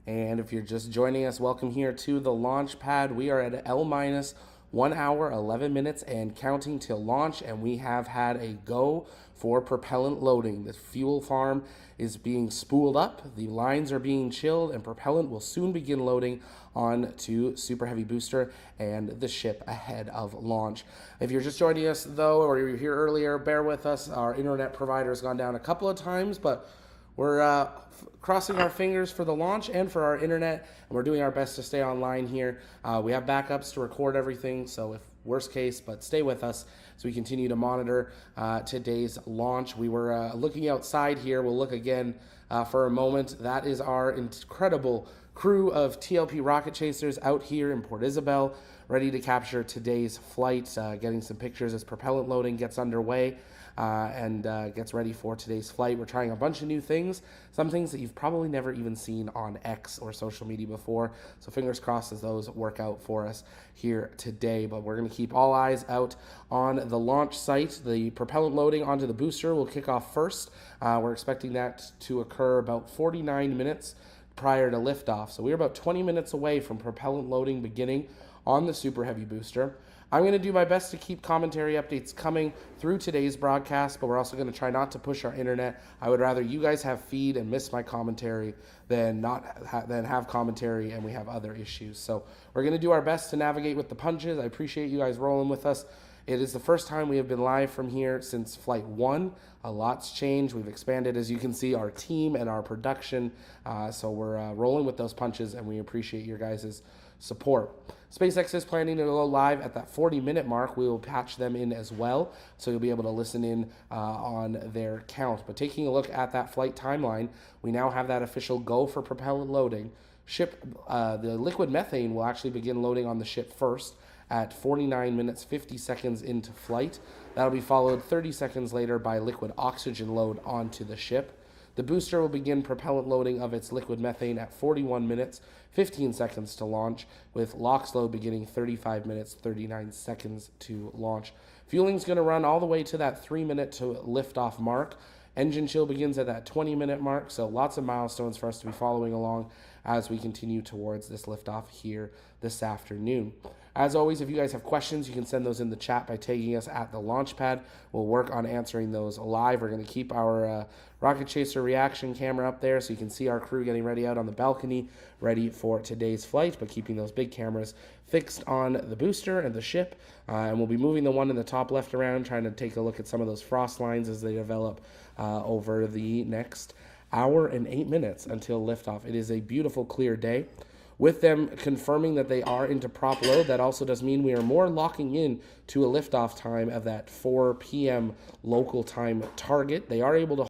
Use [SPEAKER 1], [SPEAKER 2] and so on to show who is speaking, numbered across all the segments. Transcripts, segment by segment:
[SPEAKER 1] And if you're just joining us, welcome here to the launch pad. We are at L minus 1 hour, 11 minutes, and counting till launch. And we have had a go for propellant loading. The fuel farm is being spooled up, the lines are being chilled, and propellant will soon begin loading on to Super Heavy Booster and the ship ahead of launch. If you're just joining us, though, or you're here earlier, bear with us. Our internet provider has gone down a couple of times, but we're crossing our fingers for the launch and for our internet, and we're doing our best to stay online here. We have backups to record everything, so if worst case, but stay with us as we continue to monitor today's launch. We were looking outside here. We'll look again for a moment. That is our incredible crew of TLP rocket chasers out here in Port Isabel, ready to capture today's flight, getting some pictures as propellant loading gets underway. And gets ready for today's flight. We're trying a bunch of new things, some things that you've probably never even seen on X or social media before. So fingers crossed as those work out for us here today. But we're going to keep all eyes out on the launch site. The propellant loading onto the booster will kick off first. We're expecting that to occur about 49 minutes prior to liftoff. So we're about 20 minutes away from propellant loading beginning on the Super Heavy booster. I'm going to do my best to keep commentary updates coming through today's broadcast, but we're also going to try not to push our internet. I would rather you guys have feed and miss my commentary than than have commentary and we have other issues. So we're going to do our best to navigate with the punches. I appreciate you guys rolling with us. It is the first time we have been live from here since Flight 1. A lot's changed. We've expanded, as you can see, our team and our production. So we're rolling with those punches, and we appreciate your guys' support. SpaceX is planning to go live at that 40-minute mark. We will patch them in as well, so you'll be able to listen in on their count. But taking a look at that flight timeline, we now have that official go for propellant loading. The liquid methane will actually begin loading on the ship first at 49 minutes 50 seconds into flight. That'll be followed 30 seconds later by liquid oxygen load onto the ship. The booster will begin propellant loading of its liquid methane at 41 minutes 15 seconds to launch, with LOX load beginning 35 minutes 39 seconds to launch. Fueling is going to run all the way to that 3-minute to liftoff mark. Engine chill begins at that 20-minute mark, so lots of milestones for us to be following along as we continue towards this liftoff here this afternoon. As always, if you guys have questions, you can send those in the chat by tagging us at the launch pad. We'll work on answering those live. We're going to keep our rocket chaser reaction camera up there so you can see our crew getting ready out on the balcony, ready for today's flight, but keeping those big cameras fixed on the booster and the ship. And we'll be moving the one in the top left around, trying to take a look at some of those frost lines as they develop over the next hour and 8 minutes until liftoff. It is a beautiful, clear day. With them confirming that they are into prop load, that also does mean we are more locking in to a liftoff time of that 4 p.m. local time target. They are able to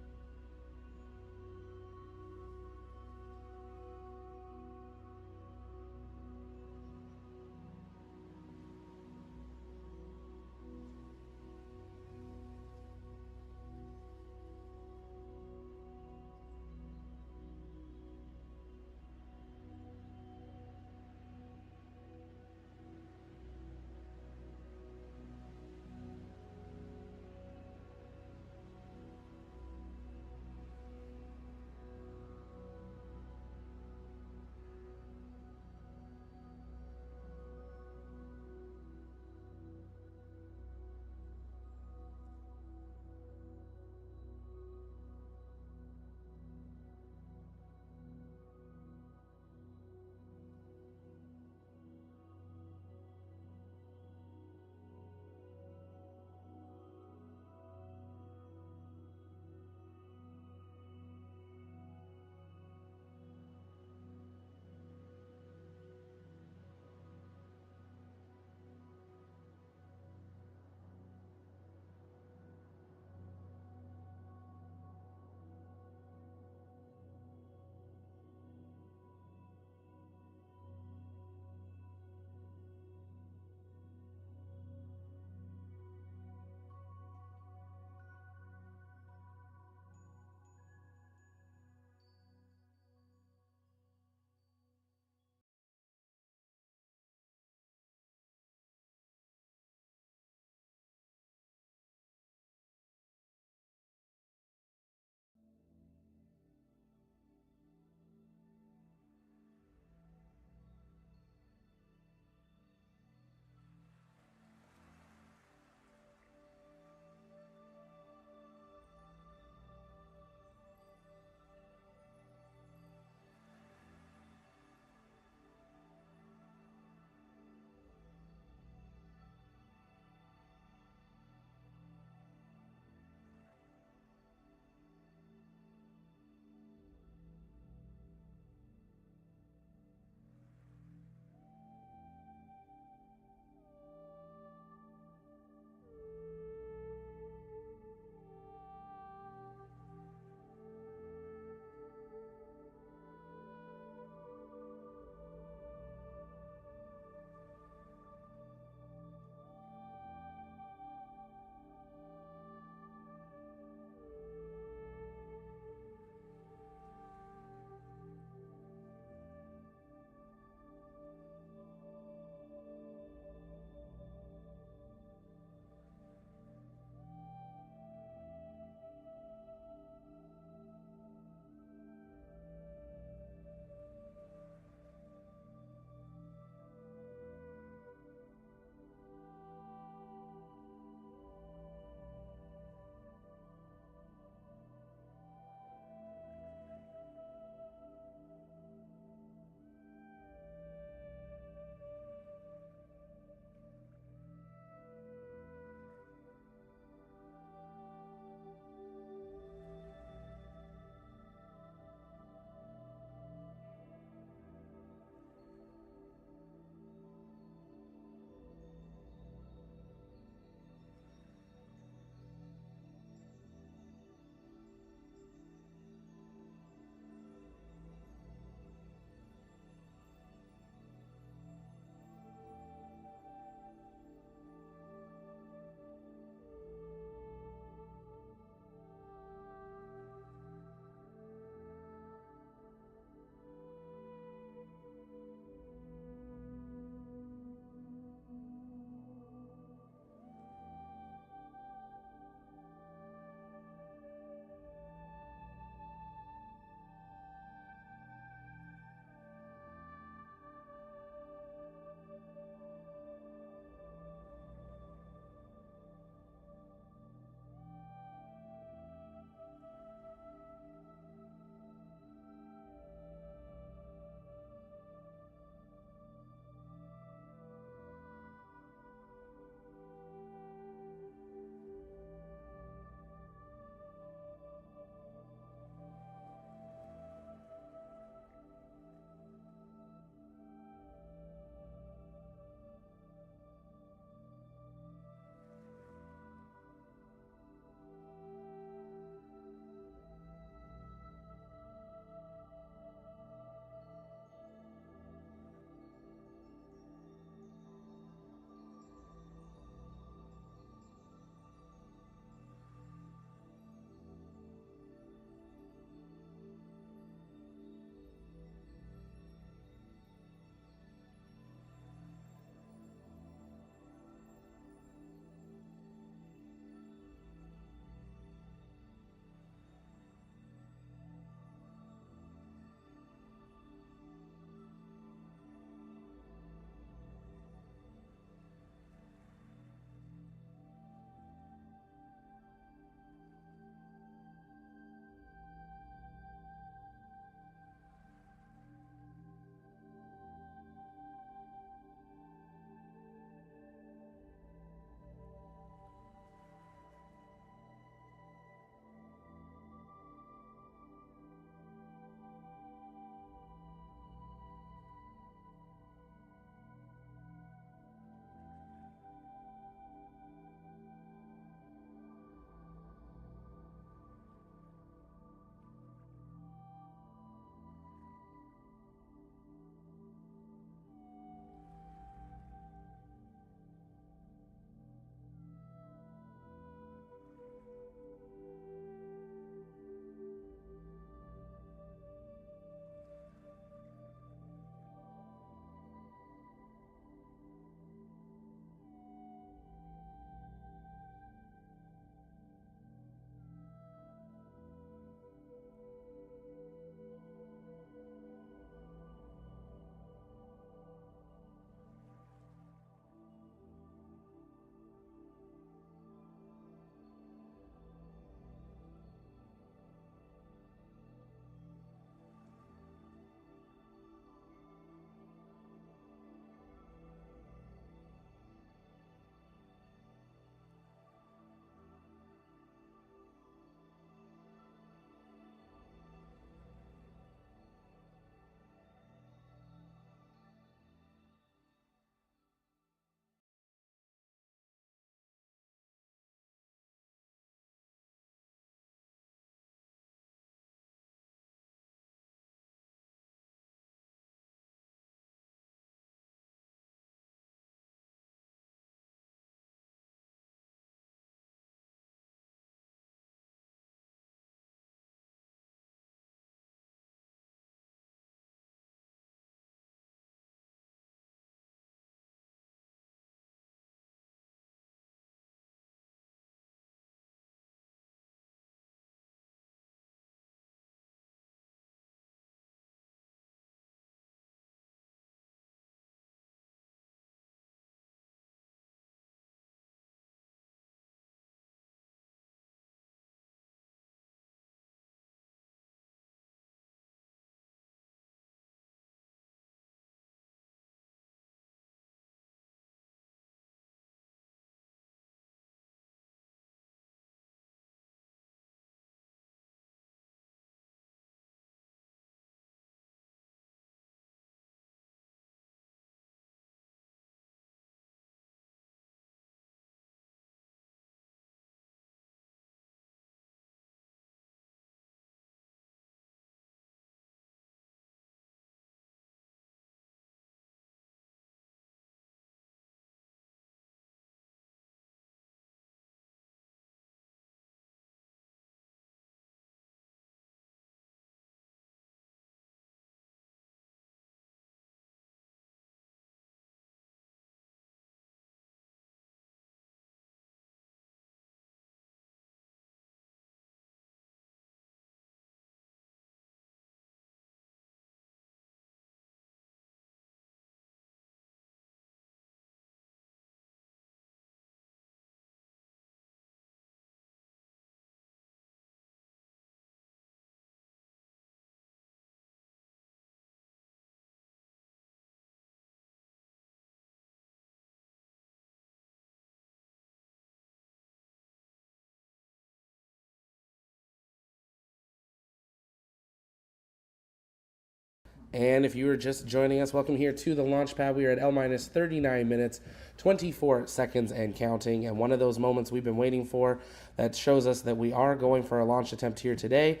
[SPEAKER 1] And if you are just joining us, welcome here to the launch pad. We are at L 39 minutes, 24 seconds and counting. And one of those moments we've been waiting for that shows us that we are going for a launch attempt here today.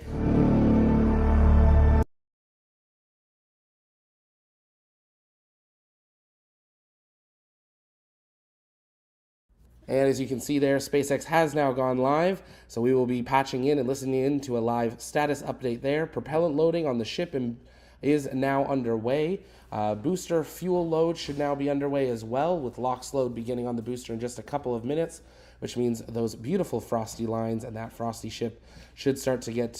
[SPEAKER 1] And as you can see there, SpaceX has now gone live, so we will be patching in and listening in to a live status update there. Propellant loading on the ship is now underway. Booster fuel load should now be underway as well, with LOX load beginning on the booster in just a couple of minutes, which means those beautiful frosty lines and that frosty ship should start to get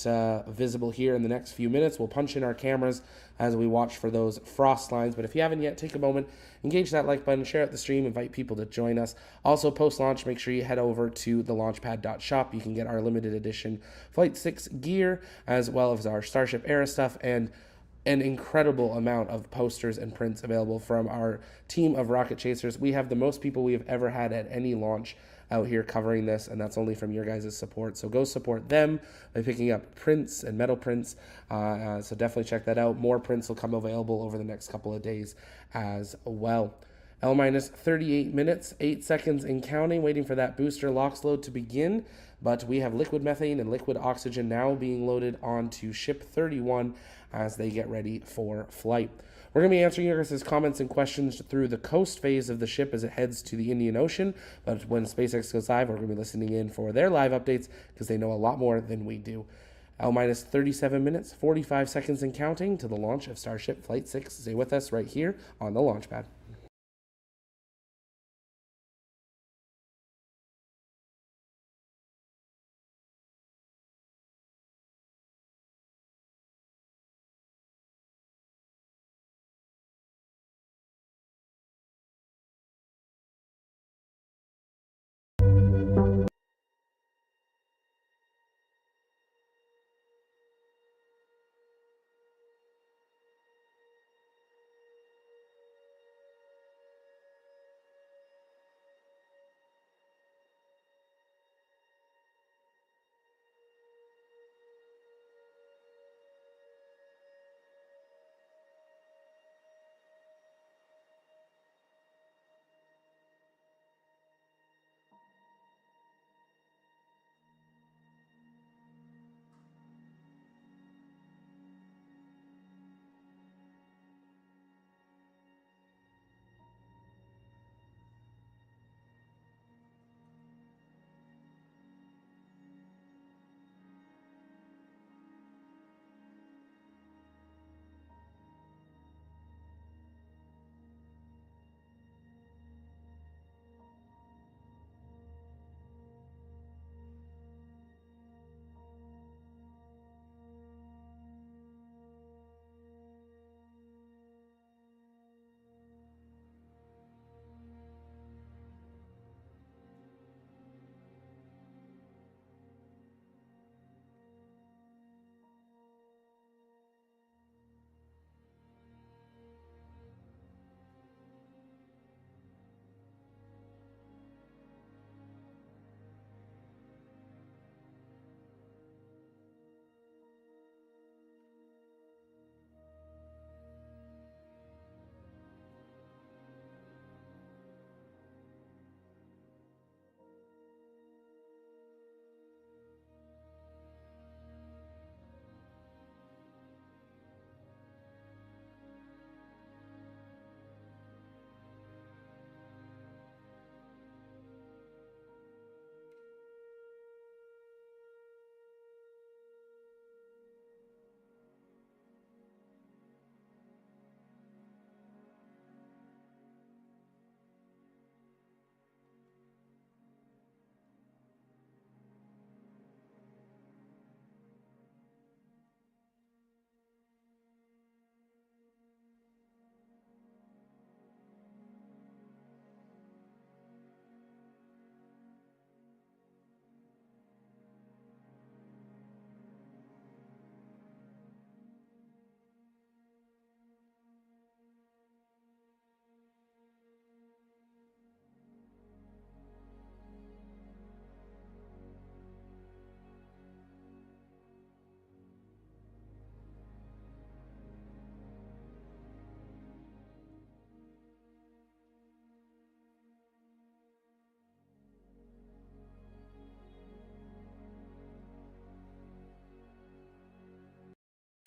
[SPEAKER 1] visible here in the next few minutes. We'll punch in our cameras as we watch for those frost lines. But if you haven't yet, take a moment, engage that like button, share out the stream, invite people to join us. Also, post-launch, make sure you head over to the launchpad.shop. You can get our limited edition Flight 6 gear, as well as our Starship era stuff, and an incredible amount of posters and prints available from our team of rocket chasers. We have the most people we have ever had at any launch out here covering this, and that's only from your guys' support. So go support them by picking up prints and metal prints. So definitely check that out. More prints will come available over the next couple of days as well. L minus 38 minutes, 8 seconds and counting, waiting for that booster LOX load to begin. But we have liquid methane and liquid oxygen now being loaded onto ship 31 as they get ready for flight. We're going to be answering your guys' comments and questions through the coast phase of the ship as it heads to the Indian Ocean. But when SpaceX goes live, we're going to be listening in for their live updates because they know a lot more than we do. L minus 37 minutes, 45 seconds and counting to the launch of Starship Flight 6. Stay with us right here on the launch pad.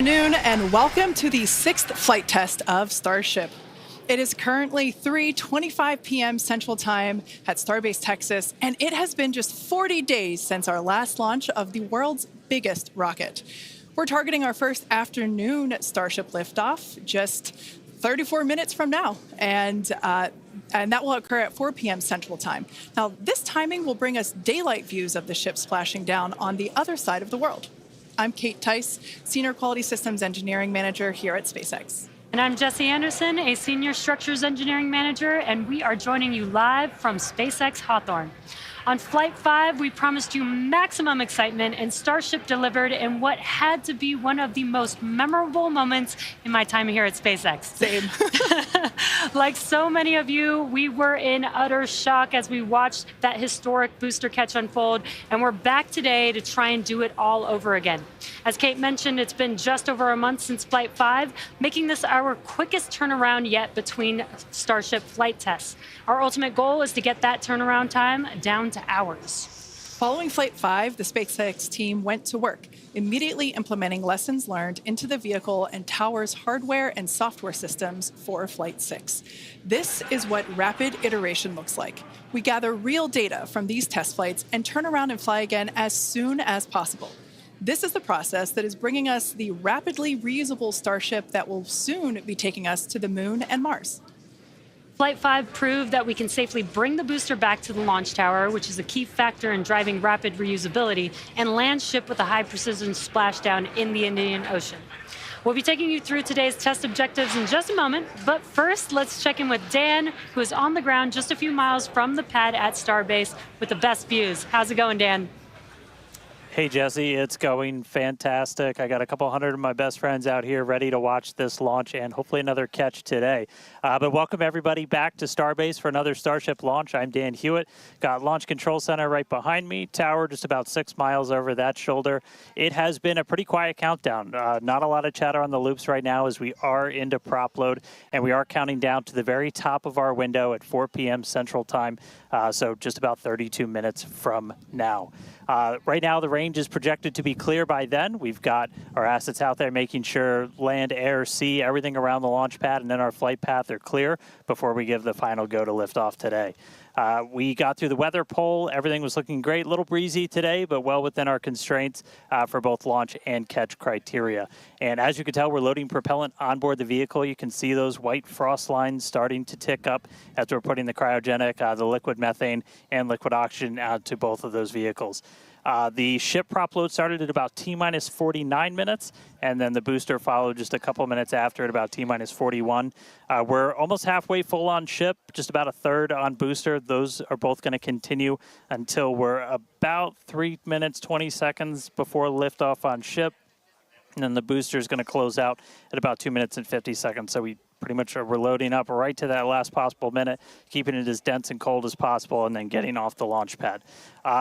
[SPEAKER 2] Afternoon and welcome to the 6th flight test of Starship. It is currently 3:25 p.m. Central Time at Starbase, Texas, and it has been just 40 days since our last launch of the world's biggest rocket. We're targeting our first afternoon Starship liftoff just 34 minutes from now, and that will occur at 4 p.m. Central Time. Now, this timing will bring us daylight views of the ship splashing down on the other side of the world. I'm Kate Tice, Senior Quality Systems Engineering Manager here at SpaceX.
[SPEAKER 3] And I'm Jesse Anderson, a Senior Structures Engineering Manager, and we are joining you live from SpaceX Hawthorne. On Flight 5, we promised you maximum excitement, and Starship delivered in what had to be one of the most memorable moments in my time here at SpaceX.
[SPEAKER 2] Same.
[SPEAKER 3] Like so many of you, we were in utter shock as we watched that historic booster catch unfold, and we're back today to try and do it all over again. As Kate mentioned, it's been just over a month since Flight 5, making this our quickest turnaround yet between Starship flight tests. Our ultimate goal is to get that turnaround time down to hours.
[SPEAKER 2] Following Flight 5, the SpaceX team went to work, immediately implementing lessons learned into the vehicle and tower's hardware and software systems for Flight 6. This is what rapid iteration looks like. We gather real data from these test flights and turn around and fly again as soon as possible. This is the process that is bringing us the rapidly reusable Starship that will soon be taking us to the Moon and Mars.
[SPEAKER 3] Flight 5 proved that we can safely bring the booster back to the launch tower, which is a key factor in driving rapid reusability, and land ship with a high-precision splashdown in the Indian Ocean. We'll be taking you through today's test objectives in just a moment, but first, let's check in with Dan, who is on the ground just a few miles from the pad at Starbase with the best views. How's it going, Dan?
[SPEAKER 4] Hey, Jesse, it's going fantastic. I got a couple hundred of my best friends out here ready to watch this launch and hopefully another catch today. But welcome everybody back to Starbase for another Starship launch. I'm Dan Hewitt. Got Launch Control Center right behind me, tower just about 6 miles over that shoulder. It has been a pretty quiet countdown. Not a lot of chatter on the loops right now as we are into prop load, and we are counting down to the very top of our window at 4 p.m. Central Time, so just about 32 minutes from now. Right now, the range is projected to be clear by then. We've got our assets out there making sure land, air, sea, everything around the launch pad and then our flight path are clear before we give the final go to liftoff today. We got through the weather poll. Everything was looking great. A little breezy today, but well within our constraints for both launch and catch criteria. And as you can tell, we're loading propellant onboard the vehicle. You can see those white frost lines starting to tick up as we're putting the cryogenic, the liquid methane, and liquid oxygen out to both of those vehicles. The ship prop load started at about T-minus 49 minutes, and then the booster followed just a couple minutes after at about T-minus 41. We're almost halfway full on ship, just about a third on booster. Those are both going to continue until we're about 3 minutes, 20 seconds before liftoff on ship. And then the booster is going to close out at about 2 minutes and 50 seconds. So we pretty much we're loading up right to that last possible minute, keeping it as dense and cold as possible, and then getting off the launch pad.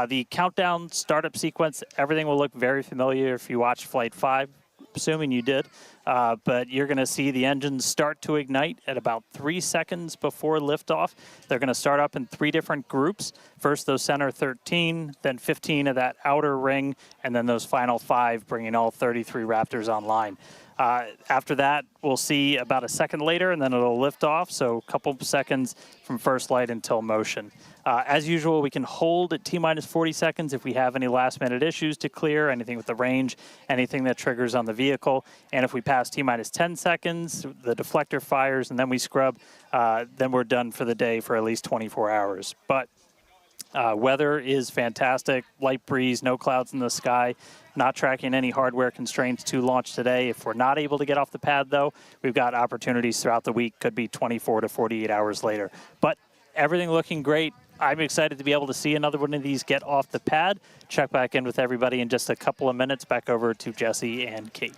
[SPEAKER 4] The countdown startup sequence, everything will look very familiar if you watched Flight 5, assuming you did. But you're going to see the engines start to ignite at about 3 seconds before liftoff. They're going to start up in 3 different groups. First, those center 13, then 15 of that outer ring, and then those final 5, bringing all 33 Raptors online. After that, we'll see about a second later, and then it'll lift off, so a couple seconds from first light until motion. As usual, we can hold at T-minus 40 seconds if we have any last-minute issues to clear, anything with the range, anything that triggers on the vehicle. And if we pass T-minus 10 seconds, the deflector fires, and then we scrub, then we're done for the day for at least 24 hours. But weather is fantastic, light breeze, no clouds in the sky. Not tracking any hardware constraints to launch today. If we're not able to get off the pad, though, we've got opportunities throughout the week. Could be 24 to 48 hours later. But everything looking great. I'm excited to be able to see another one of these get off the pad. Check back in with everybody in just a couple of minutes. Back over to Jesse and Kate.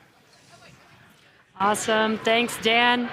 [SPEAKER 3] Awesome. Thanks, Dan.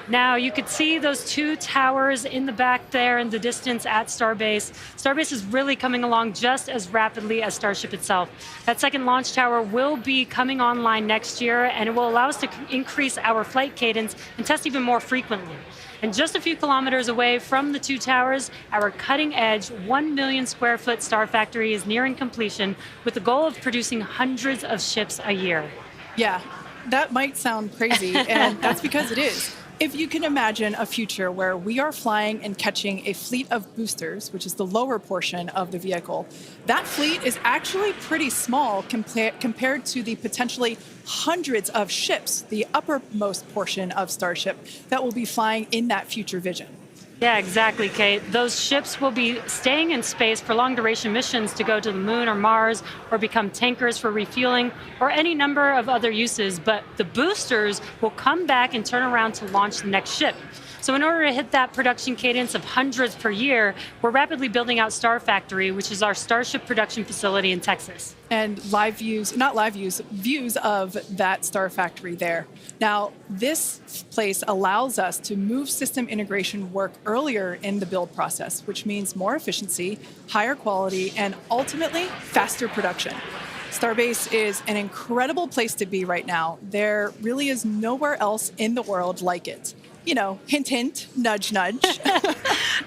[SPEAKER 3] Now, you could see those 2 towers in the back there in the distance at Starbase. Starbase is really coming along just as rapidly as Starship itself. That second launch tower will be coming online next year, and it will allow us to increase our flight cadence and test even more frequently. And just a few kilometers away from the 2 towers, our cutting-edge 1 million square foot star factory is nearing completion with the goal of producing hundreds of ships a year.
[SPEAKER 2] Yeah. That might sound crazy, and that's because it is. If you can imagine a future where we are flying and catching a fleet of boosters, which is the lower portion of the vehicle, that fleet is actually pretty small compared to the potentially hundreds of ships, the uppermost portion of Starship, that will be flying in that future vision.
[SPEAKER 3] Yeah, exactly, Kate. Those ships will be staying in space for long-duration missions to go to the moon or Mars, or become tankers for refueling, or any number of other uses. But the boosters will come back and turn around to launch the next ship. So in order to hit that production cadence of hundreds per year, we're rapidly building out Star Factory, which is our Starship production facility in Texas.
[SPEAKER 2] And views of that Star Factory there. Now, this place allows us to move system integration work earlier in the build process, which means more efficiency, higher quality, and ultimately faster production. Starbase is an incredible place to be right now. There really is nowhere else in the world like it. You know, hint, hint, nudge, nudge.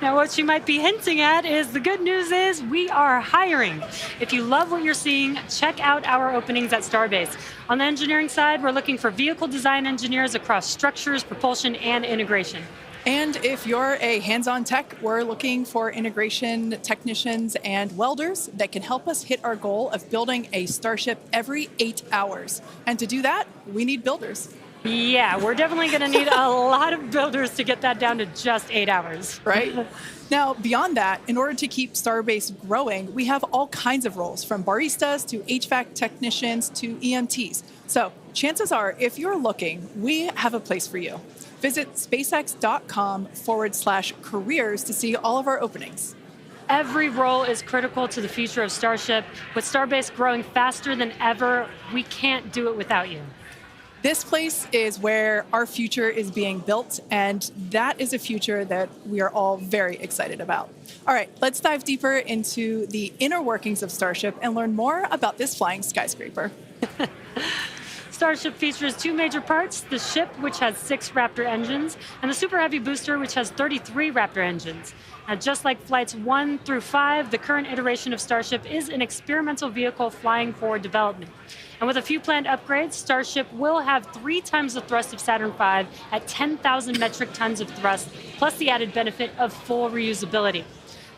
[SPEAKER 3] Now, what you might be hinting at is the good news is we are hiring. If you love what you're seeing, check out our openings at Starbase. On the engineering side, we're looking for vehicle design engineers across structures, propulsion, and integration.
[SPEAKER 2] And if you're a hands-on tech, we're looking for integration technicians and welders that can help us hit our goal of building a Starship every 8 hours. And to do that, we need builders.
[SPEAKER 3] Yeah, we're definitely going to need a lot of builders to get that down to just 8 hours.
[SPEAKER 2] Right? Now, beyond that, in order to keep Starbase growing, we have all kinds of roles, from baristas to HVAC technicians to EMTs. So chances are, if you're looking, we have a place for you. Visit spacex.com/careers to see all of our openings.
[SPEAKER 3] Every role is critical to the future of Starship. With Starbase growing faster than ever, we can't do it without you.
[SPEAKER 2] This place is where our future is being built, and that is a future that we are all very excited about. All right, let's dive deeper into the inner workings of Starship and learn more about this flying skyscraper.
[SPEAKER 3] Starship features two major parts: the ship, which has 6 Raptor engines, and the Super Heavy booster, which has 33 Raptor engines. Now, just like flights 1 through 5, the current iteration of Starship is an experimental vehicle flying for development. And with a few planned upgrades, Starship will have 3 times the thrust of Saturn V at 10,000 metric tons of thrust, plus the added benefit of full reusability.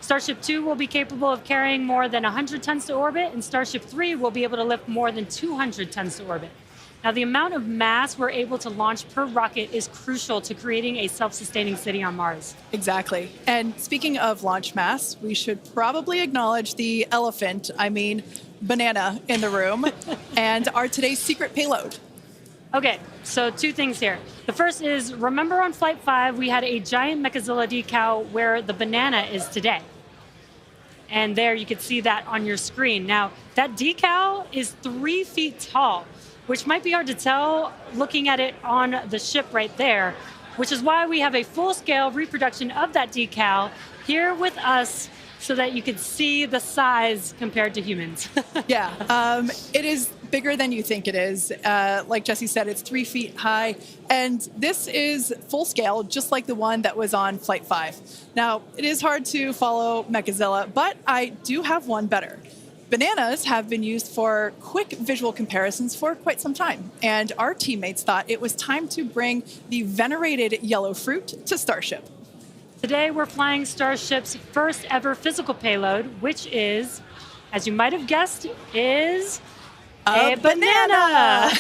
[SPEAKER 3] Starship 2 will be capable of carrying more than 100 tons to orbit, and Starship 3 will be able to lift more than 200 tons to orbit. Now, the amount of mass we're able to launch per rocket is crucial to creating a self-sustaining city on Mars.
[SPEAKER 2] Exactly. And speaking of launch mass, we should probably acknowledge the banana in the room and our today's secret payload.
[SPEAKER 3] Okay, so 2 things here. The first is, remember on Flight 5, we had a giant Mechazilla decal where the banana is today. And there you can see that on your screen. Now, that decal is 3 feet tall, which might be hard to tell looking at it on the ship right there, which is why we have a full-scale reproduction of that decal here with us so that you can see the size compared to humans.
[SPEAKER 2] Yeah, it is bigger than you think it is. Like Jesse said, it's 3 feet high, and this is full scale, just like the one that was on Flight 5. Now, it is hard to follow Mechazilla, but I do have one better. Bananas have been used for quick visual comparisons for quite some time, and our teammates thought it was time to bring the venerated yellow fruit to Starship.
[SPEAKER 3] Today, we're flying Starship's first ever physical payload, which is, as you might have guessed, is a banana.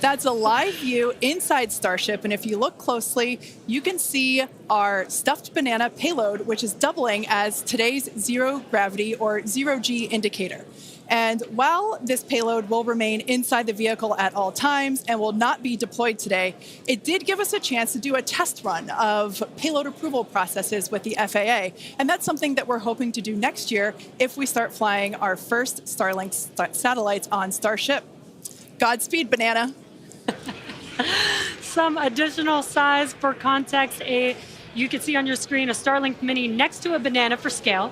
[SPEAKER 2] That's a live view inside Starship, and if you look closely, you can see our stuffed banana payload, which is doubling as today's zero gravity or zero-G indicator. And while this payload will remain inside the vehicle at all times and will not be deployed today, it did give us a chance to do a test run of payload approval processes with the FAA. And that's something that we're hoping to do next year if we start flying our first Starlink satellites on Starship. Godspeed, banana.
[SPEAKER 3] Some additional size for context. You can see on your screen a Starlink Mini next to a banana for scale.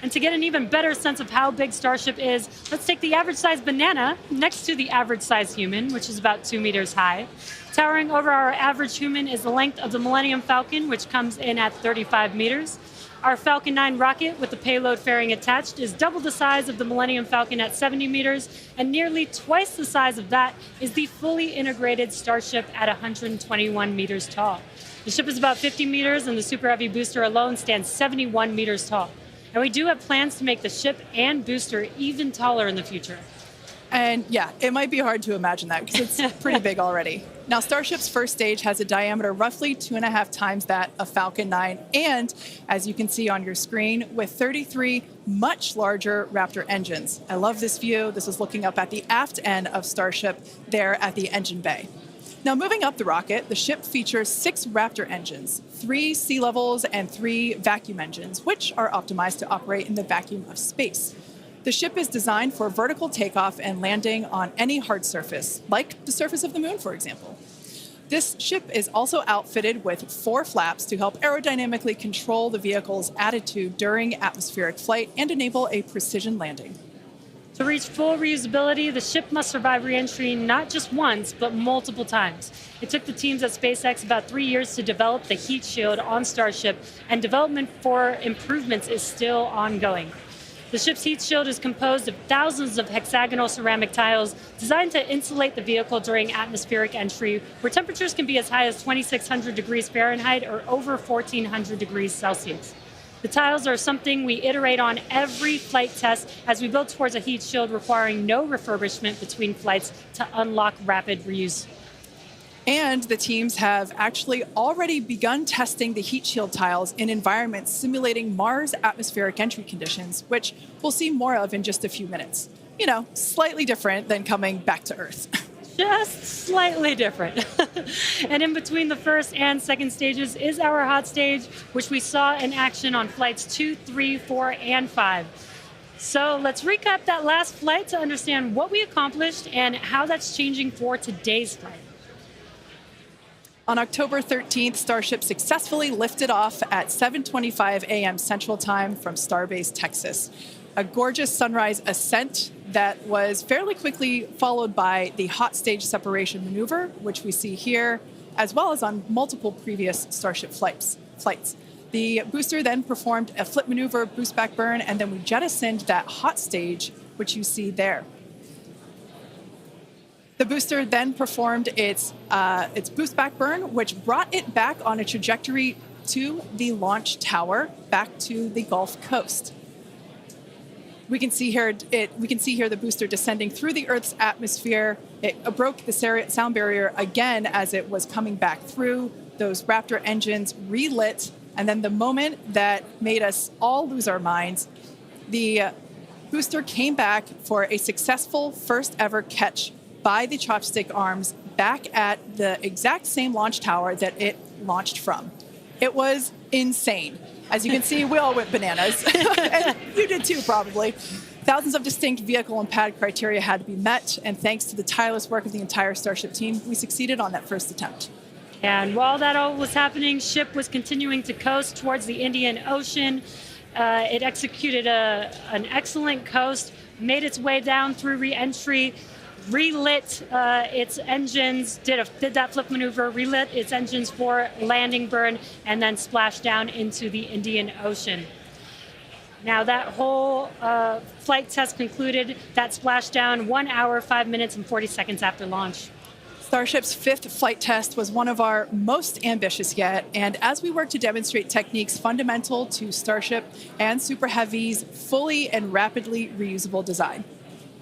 [SPEAKER 3] And to get an even better sense of how big Starship is, let's take the average size banana next to the average size human, which is about 2 meters high. Towering over our average human is the length of the Millennium Falcon, which comes in at 35 meters. Our Falcon 9 rocket with the payload fairing attached is double the size of the Millennium Falcon at 70 meters, and nearly twice the size of that is the fully integrated Starship at 121 meters tall. The ship is about 50 meters, and the Super Heavy booster alone stands 71 meters tall. And we do have plans to make the ship and booster even taller in the future.
[SPEAKER 2] And yeah, it might be hard to imagine that because it's pretty big already. Now, Starship's first stage has a diameter roughly 2.5 times that of Falcon 9. And as you can see on your screen, with 33 much larger Raptor engines. I love this view. This is looking up at the aft end of Starship there at the engine bay. Now, moving up the rocket, the ship features 6 Raptor engines, 3 sea levels and 3 vacuum engines, which are optimized to operate in the vacuum of space. The ship is designed for vertical takeoff and landing on any hard surface, like the surface of the moon, for example. This ship is also outfitted with 4 flaps to help aerodynamically control the vehicle's attitude during atmospheric flight and enable a precision landing.
[SPEAKER 3] To reach full reusability, the ship must survive re-entry not just once, but multiple times. It took the teams at SpaceX about 3 years to develop the heat shield on Starship, and development for improvements is still ongoing. The ship's heat shield is composed of thousands of hexagonal ceramic tiles designed to insulate the vehicle during atmospheric entry, where temperatures can be as high as 2,600 degrees Fahrenheit or over 1,400 degrees Celsius. The tiles are something we iterate on every flight test as we build towards a heat shield requiring no refurbishment between flights to unlock rapid reuse.
[SPEAKER 2] And the teams have actually already begun testing the heat shield tiles in environments simulating Mars atmospheric entry conditions, which we'll see more of in just a few minutes. You know, slightly different than coming back to Earth.
[SPEAKER 3] Just slightly different. And in between the first and second stages is our hot stage, which we saw in action on flights 2, 3, 4, and 5. So let's recap that last flight to understand what we accomplished and how that's changing for today's flight.
[SPEAKER 2] On October 13th, Starship successfully lifted off at 7:25 a.m. Central Time from Starbase, Texas. A gorgeous sunrise ascent that was fairly quickly followed by the hot stage separation maneuver, which we see here, as well as on multiple previous Starship flights. The booster then performed a flip maneuver, boost back burn, and then we jettisoned that hot stage, which you see there. The booster then performed its boost back burn, which brought it back on a trajectory to the launch tower, back to the Gulf Coast. We can see here the booster descending through the Earth's atmosphere. It broke the sound barrier again as it was coming back through. Those Raptor engines relit, and then the moment that made us all lose our minds, the booster came back for a successful first ever catch by the chopstick arms back at the exact same launch tower that it launched from. It was insane. As you can see, we all went bananas. And you did too, probably. Thousands of distinct vehicle and pad criteria had to be met, and thanks to the tireless work of the entire Starship team, we succeeded on that first attempt.
[SPEAKER 3] And while that all was happening, ship was continuing to coast towards the Indian Ocean. It executed an excellent coast, made its way down through re-entry, relit its engines, did that flip maneuver, relit its engines for landing burn, and then splashed down into the Indian Ocean. Now that whole flight test concluded that splashdown 1 hour, 5 minutes, and 40 seconds after launch.
[SPEAKER 2] Starship's 5th flight test was one of our most ambitious yet, and as we work to demonstrate techniques fundamental to Starship and Super Heavy's fully and rapidly reusable design.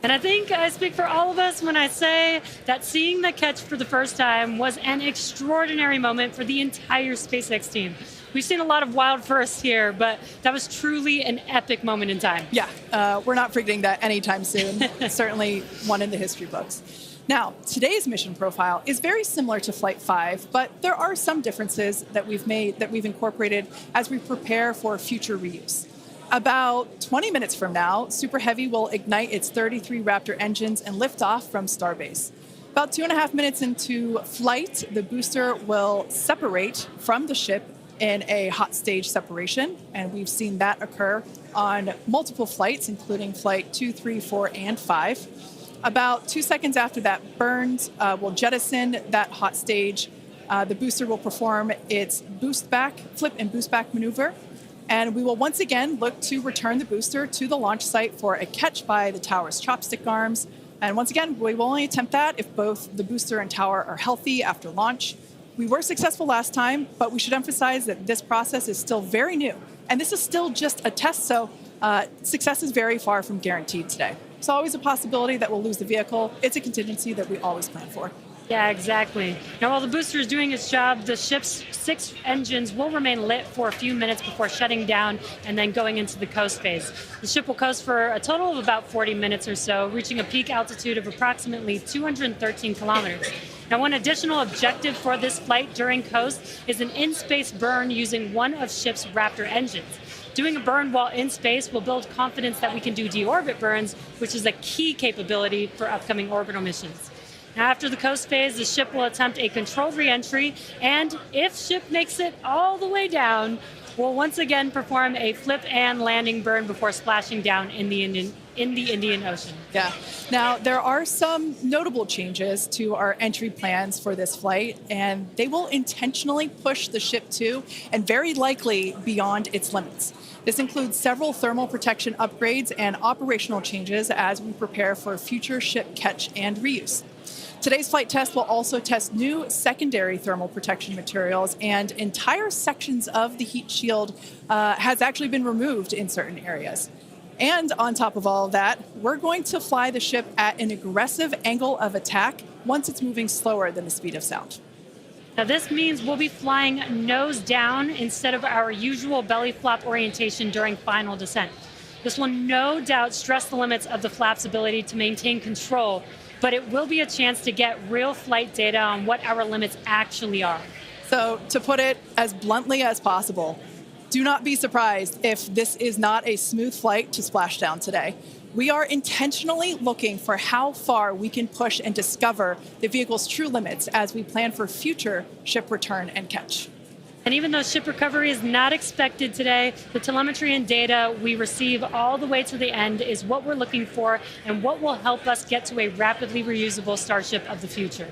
[SPEAKER 3] And I think I speak for all of us when I say that seeing the catch for the first time was an extraordinary moment for the entire SpaceX team. We've seen a lot of wild firsts here, but that was truly an epic moment in time.
[SPEAKER 2] Yeah, we're not forgetting that anytime soon. Certainly one in the history books. Now, today's mission profile is very similar to Flight 5, but there are some differences that we've incorporated as we prepare for future reuse. About 20 minutes from now, Super Heavy will ignite its 33 Raptor engines and lift off from Starbase. About 2.5 minutes into flight, the booster will separate from the ship in a hot stage separation, and we've seen that occur on multiple flights, including Flight 2, 3, 4, and 5. About 2 seconds after that burns, we'll jettison that hot stage. The booster will perform its flip and boost back maneuver. And we will once again look to return the booster to the launch site for a catch by the tower's chopstick arms. And once again, we will only attempt that if both the booster and tower are healthy after launch. We were successful last time, but we should emphasize that this process is still very new. And this is still just a test, so success is very far from guaranteed today. It's always a possibility that we'll lose the vehicle. It's a contingency that we always plan for.
[SPEAKER 3] Yeah, exactly. Now, while the booster is doing its job, the ship's 6 engines will remain lit for a few minutes before shutting down and then going into the coast phase. The ship will coast for a total of about 40 minutes or so, reaching a peak altitude of approximately 213 kilometers. Now, one additional objective for this flight during coast is an in-space burn using one of ship's Raptor engines. Doing a burn while in space will build confidence that we can do deorbit burns, which is a key capability for upcoming orbital missions. Now, after the coast phase, the ship will attempt a controlled re-entry, and if ship makes it all the way down, we'll once again perform a flip and landing burn before splashing down in the Indian Ocean.
[SPEAKER 2] Yeah. Now, there are some notable changes to our entry plans for this flight, and they will intentionally push the ship to, and very likely beyond its limits. This includes several thermal protection upgrades and operational changes as we prepare for future ship catch and reuse. Today's flight test will also test new secondary thermal protection materials, and entire sections of the heat shield has actually been removed in certain areas. And on top of all of that, we're going to fly the ship at an aggressive angle of attack once it's moving slower than the speed of sound.
[SPEAKER 3] Now, this means we'll be flying nose down instead of our usual belly flop orientation during final descent. This will no doubt stress the limits of the flap's ability to maintain control, but it will be a chance to get real flight data on what our limits actually are.
[SPEAKER 2] So, to put it as bluntly as possible, do not be surprised if this is not a smooth flight to splashdown today. We are intentionally looking for how far we can push and discover the vehicle's true limits as we plan for future ship return and catch.
[SPEAKER 3] And even though ship recovery is not expected today, the telemetry and data we receive all the way to the end is what we're looking for and what will help us get to a rapidly reusable Starship of the future.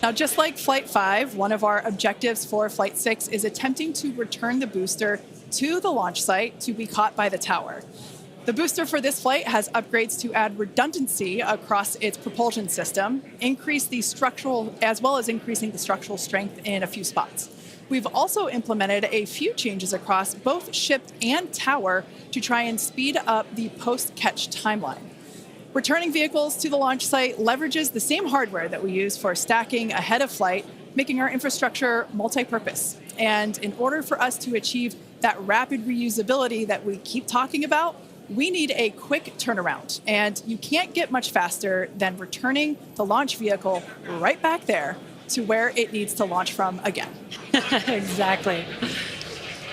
[SPEAKER 2] Now, just like Flight 5, one of our objectives for Flight 6 is attempting to return the booster to the launch site to be caught by the tower. The booster for this flight has upgrades to add redundancy across its propulsion system, increase the structural, as well as increasing the structural strength in a few spots. We've also implemented a few changes across both ship and tower to try and speed up the post-catch timeline. Returning vehicles to the launch site leverages the same hardware that we use for stacking ahead of flight, making our infrastructure multi-purpose. And in order for us to achieve that rapid reusability that we keep talking about, we need a quick turnaround. And you can't get much faster than returning the launch vehicle right back there to where it needs to launch from again.
[SPEAKER 3] Exactly.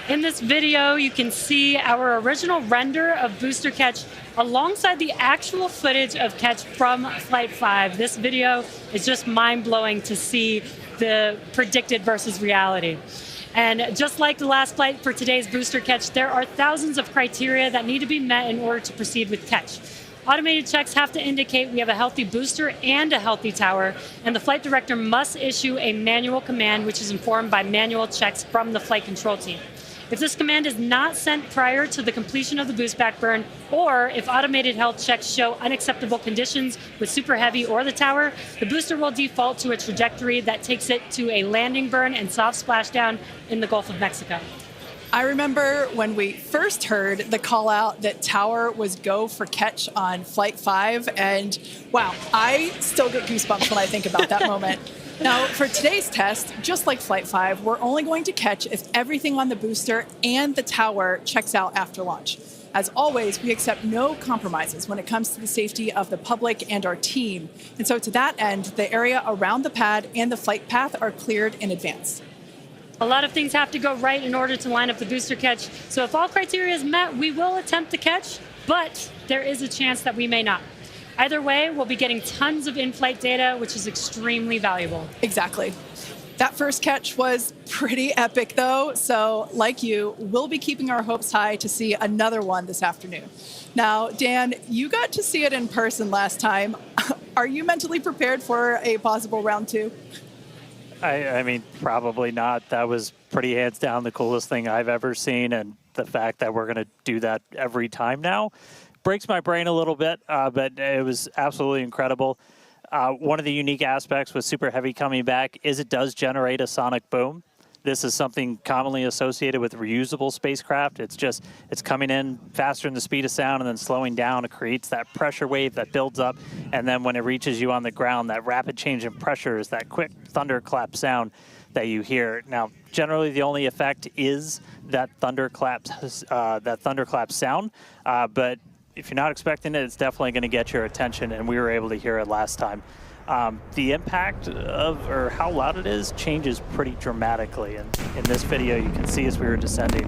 [SPEAKER 3] In this video, you can see our original render of booster catch alongside the actual footage of catch from Flight 5. This video is just mind-blowing to see the predicted versus reality. And just like the last flight for today's booster catch, there are thousands of criteria that need to be met in order to proceed with catch. Automated checks have to indicate we have a healthy booster and a healthy tower, and the flight director must issue a manual command which is informed by manual checks from the flight control team. If this command is not sent prior to the completion of the boost back burn, or if automated health checks show unacceptable conditions with Super Heavy or the tower, the booster will default to a trajectory that takes it to a landing burn and soft splashdown in the Gulf of Mexico.
[SPEAKER 2] I remember when we first heard the call out that tower was go for catch on Flight 5, and wow, I still get goosebumps when I think about that moment. Now, for today's test, just like Flight 5, we're only going to catch if everything on the booster and the tower checks out after launch. As always, we accept no compromises when it comes to the safety of the public and our team. And so to that end, the area around the pad and the flight path are cleared in advance.
[SPEAKER 3] A lot of things have to go right in order to line up the booster catch. So if all criteria is met, we will attempt to catch, but there is a chance that we may not. Either way, we'll be getting tons of in-flight data, which is extremely valuable.
[SPEAKER 2] Exactly. That first catch was pretty epic, though. So, like you, we'll be keeping our hopes high to see another one this afternoon. Now, Dan, you got to see it in person last time. Are you mentally prepared for a possible round two?
[SPEAKER 4] I mean, probably not. That was pretty hands down the coolest thing I've ever seen. And the fact that we're going to do that every time now breaks my brain a little bit, but it was absolutely incredible. One of the unique aspects with Super Heavy coming back is it does generate a sonic boom. This is something commonly associated with reusable spacecraft. It's coming in faster than the speed of sound and then slowing down. It creates that pressure wave that builds up, and then when it reaches you on the ground, that rapid change in pressure is that quick thunderclap sound that you hear. Now, generally, the only effect is that thunderclap sound, but if you're not expecting it, it's definitely going to get your attention, and we were able to hear it last time. The impact of, or how loud it is, changes pretty dramatically. And in this video, you can see as we were descending,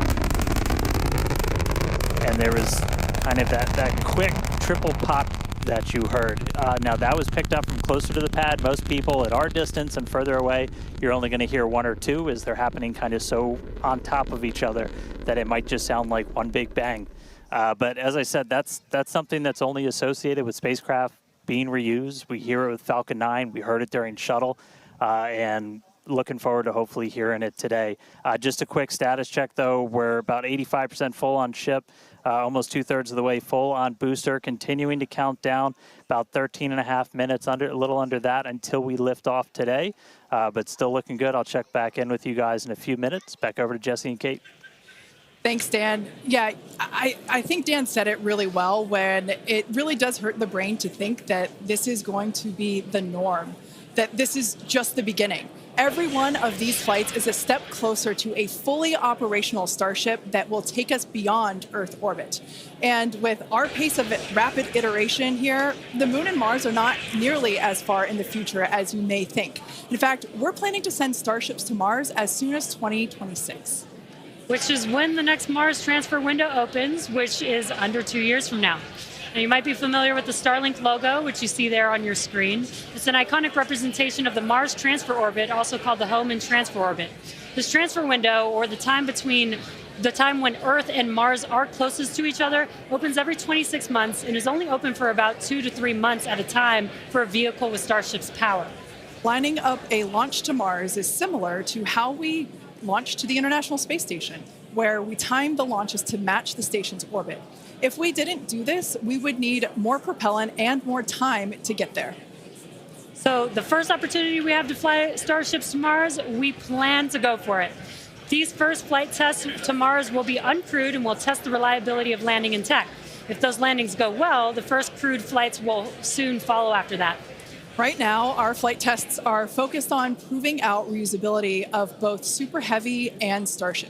[SPEAKER 4] and there was kind of that quick triple pop that you heard. Now, that was picked up from closer to the pad. Most people at our distance and further away, you're only going to hear one or two as they're happening kind of so on top of each other that it might just sound like one big bang. But as I said, that's something that's only associated with spacecraft being reused. We hear it with Falcon 9. We heard it during Shuttle, and looking forward to hopefully hearing it today. Just a quick status check, though. We're about 85% full on ship, almost 2/3 of the way full on booster, continuing to count down about 13.5 minutes, a little under that, until we lift off today. But still looking good. I'll check back in with you guys in a few minutes. Back over to Jesse and Kate.
[SPEAKER 2] Thanks, Dan. Yeah, I think Dan said it really well when it really does hurt the brain to think that this is going to be the norm, that this is just the beginning. Every one of these flights is a step closer to a fully operational Starship that will take us beyond Earth orbit. And with our pace of rapid iteration here, the Moon and Mars are not nearly as far in the future as you may think. In fact, we're planning to send Starships to Mars as soon as 2026.
[SPEAKER 3] Which is when the next Mars transfer window opens, which is under 2 years from now. Now, you might be familiar with the Starlink logo, which you see there on your screen. It's an iconic representation of the Mars transfer orbit, also called the home and transfer orbit. This transfer window, or the time between the time when Earth and Mars are closest to each other, opens every 26 months and is only open for about 2 to 3 months at a time for a vehicle with Starship's power.
[SPEAKER 2] Lining up a launch to Mars is similar to how we launched to the International Space Station, where we timed the launches to match the station's orbit. If we didn't do this, we would need more propellant and more time to get there.
[SPEAKER 3] So the first opportunity we have to fly Starships to Mars, we plan to go for it. These first flight tests to Mars will be uncrewed and will test the reliability of landing in tech. If those landings go well, the first crewed flights will soon follow after that.
[SPEAKER 2] Right now, our flight tests are focused on proving out reusability of both Super Heavy and Starship.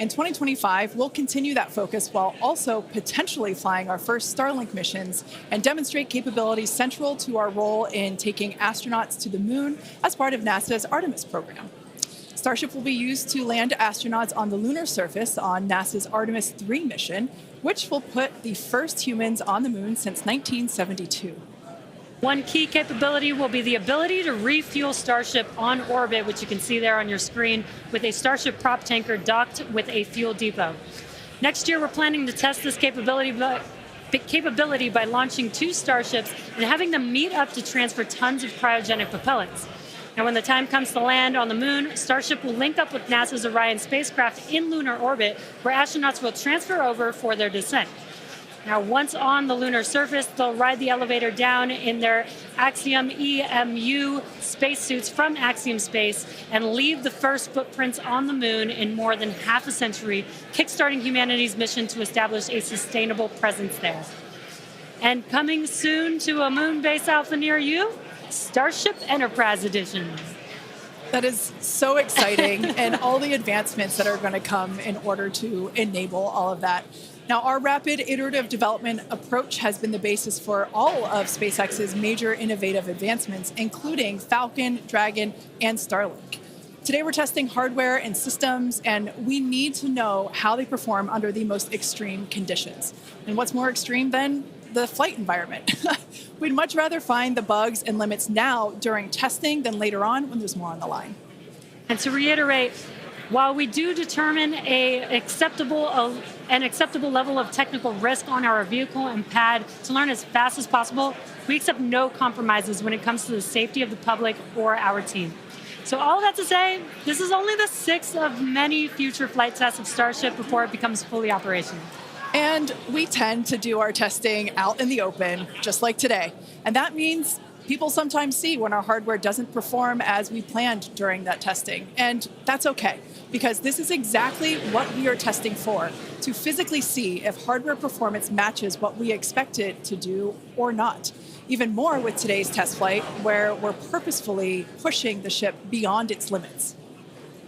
[SPEAKER 2] In 2025, we'll continue that focus while also potentially flying our first Starlink missions and demonstrate capabilities central to our role in taking astronauts to the moon as part of NASA's Artemis program. Starship will be used to land astronauts on the lunar surface on NASA's Artemis 3 mission, which will put the first humans on the moon since 1972.
[SPEAKER 3] One key capability will be the ability to refuel Starship on orbit, which you can see there on your screen, with a Starship prop tanker docked with a fuel depot. Next year, we're planning to test this capability by launching 2 Starships and having them meet up to transfer tons of cryogenic propellants. Now, when the time comes to land on the moon, Starship will link up with NASA's Orion spacecraft in lunar orbit, where astronauts will transfer over for their descent. Now, once on the lunar surface, they'll ride the elevator down in their Axiom EMU spacesuits from Axiom Space and leave the first footprints on the moon in more than half a century, kickstarting humanity's mission to establish a sustainable presence there. And coming soon to a moon base alpha near you, Starship Enterprise Edition.
[SPEAKER 2] That is so exciting, and all the advancements that are going to come in order to enable all of that. Now, our rapid iterative development approach has been the basis for all of SpaceX's major innovative advancements, including Falcon, Dragon, and Starlink. Today, we're testing hardware and systems, and we need to know how they perform under the most extreme conditions. And what's more extreme than the flight environment? We'd much rather find the bugs and limits now during testing than later on when there's more on the line.
[SPEAKER 3] And to reiterate, while we do determine an acceptable level of technical risk on our vehicle and pad to learn as fast as possible, we accept no compromises when it comes to the safety of the public or our team. So all that to say, this is only the 6th of many future flight tests of Starship before it becomes fully operational.
[SPEAKER 2] And we tend to do our testing out in the open, just like today. And that means people sometimes see when our hardware doesn't perform as we planned during that testing. And that's okay, because this is exactly what we are testing for, to physically see if hardware performance matches what we expect it to do or not. Even more with today's test flight, where we're purposefully pushing the ship beyond its limits.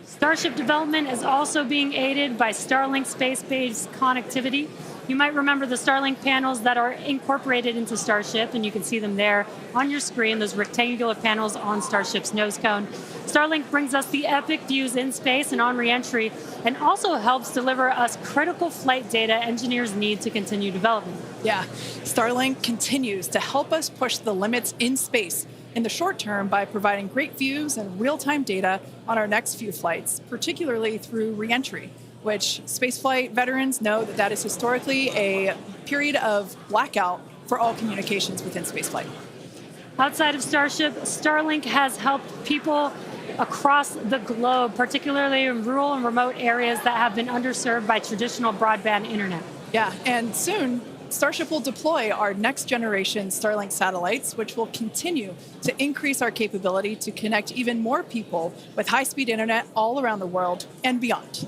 [SPEAKER 3] Starship development is also being aided by Starlink space-based connectivity. You might remember the Starlink panels that are incorporated into Starship, and you can see them there on your screen, those rectangular panels on Starship's nose cone. Starlink brings us the epic views in space and on re-entry, and also helps deliver us critical flight data engineers need to continue development.
[SPEAKER 2] Yeah, Starlink continues to help us push the limits in space in the short term by providing great views and real-time data on our next few flights, particularly through re-entry, which spaceflight veterans know that is historically a period of blackout for all communications within spaceflight.
[SPEAKER 3] Outside of Starship, Starlink has helped people across the globe, particularly in rural and remote areas that have been underserved by traditional broadband internet.
[SPEAKER 2] Yeah, and soon, Starship will deploy our next generation Starlink satellites, which will continue to increase our capability to connect even more people with high-speed internet all around the world and beyond.